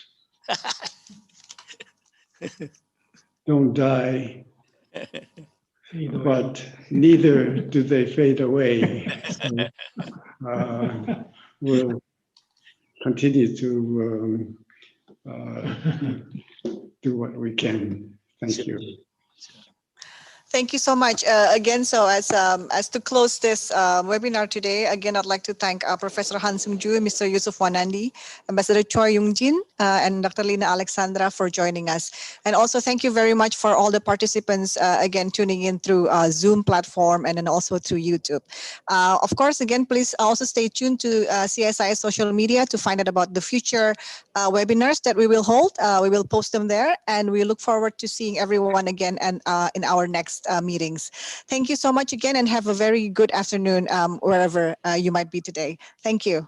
don't die, but neither do they fade away. So, we'll continue to do what we can. Thank you. Thank you so much. Again, so as to close this webinar today, again, I'd like to thank Professor Han Sung-Joo, Mr. Jusuf Wanandi, Ambassador Choi Young Jin, and Dr. Lina Alexandra for joining us. And also thank you very much for all the participants, again, tuning in through Zoom platform and then also through YouTube. Of course, again, please also stay tuned to CSIS social media to find out about the future webinars that we will hold. We will post them there, and we look forward to seeing everyone again and in our next meetings. Thank you so much again, and have a very good afternoon wherever you might be today. Thank you.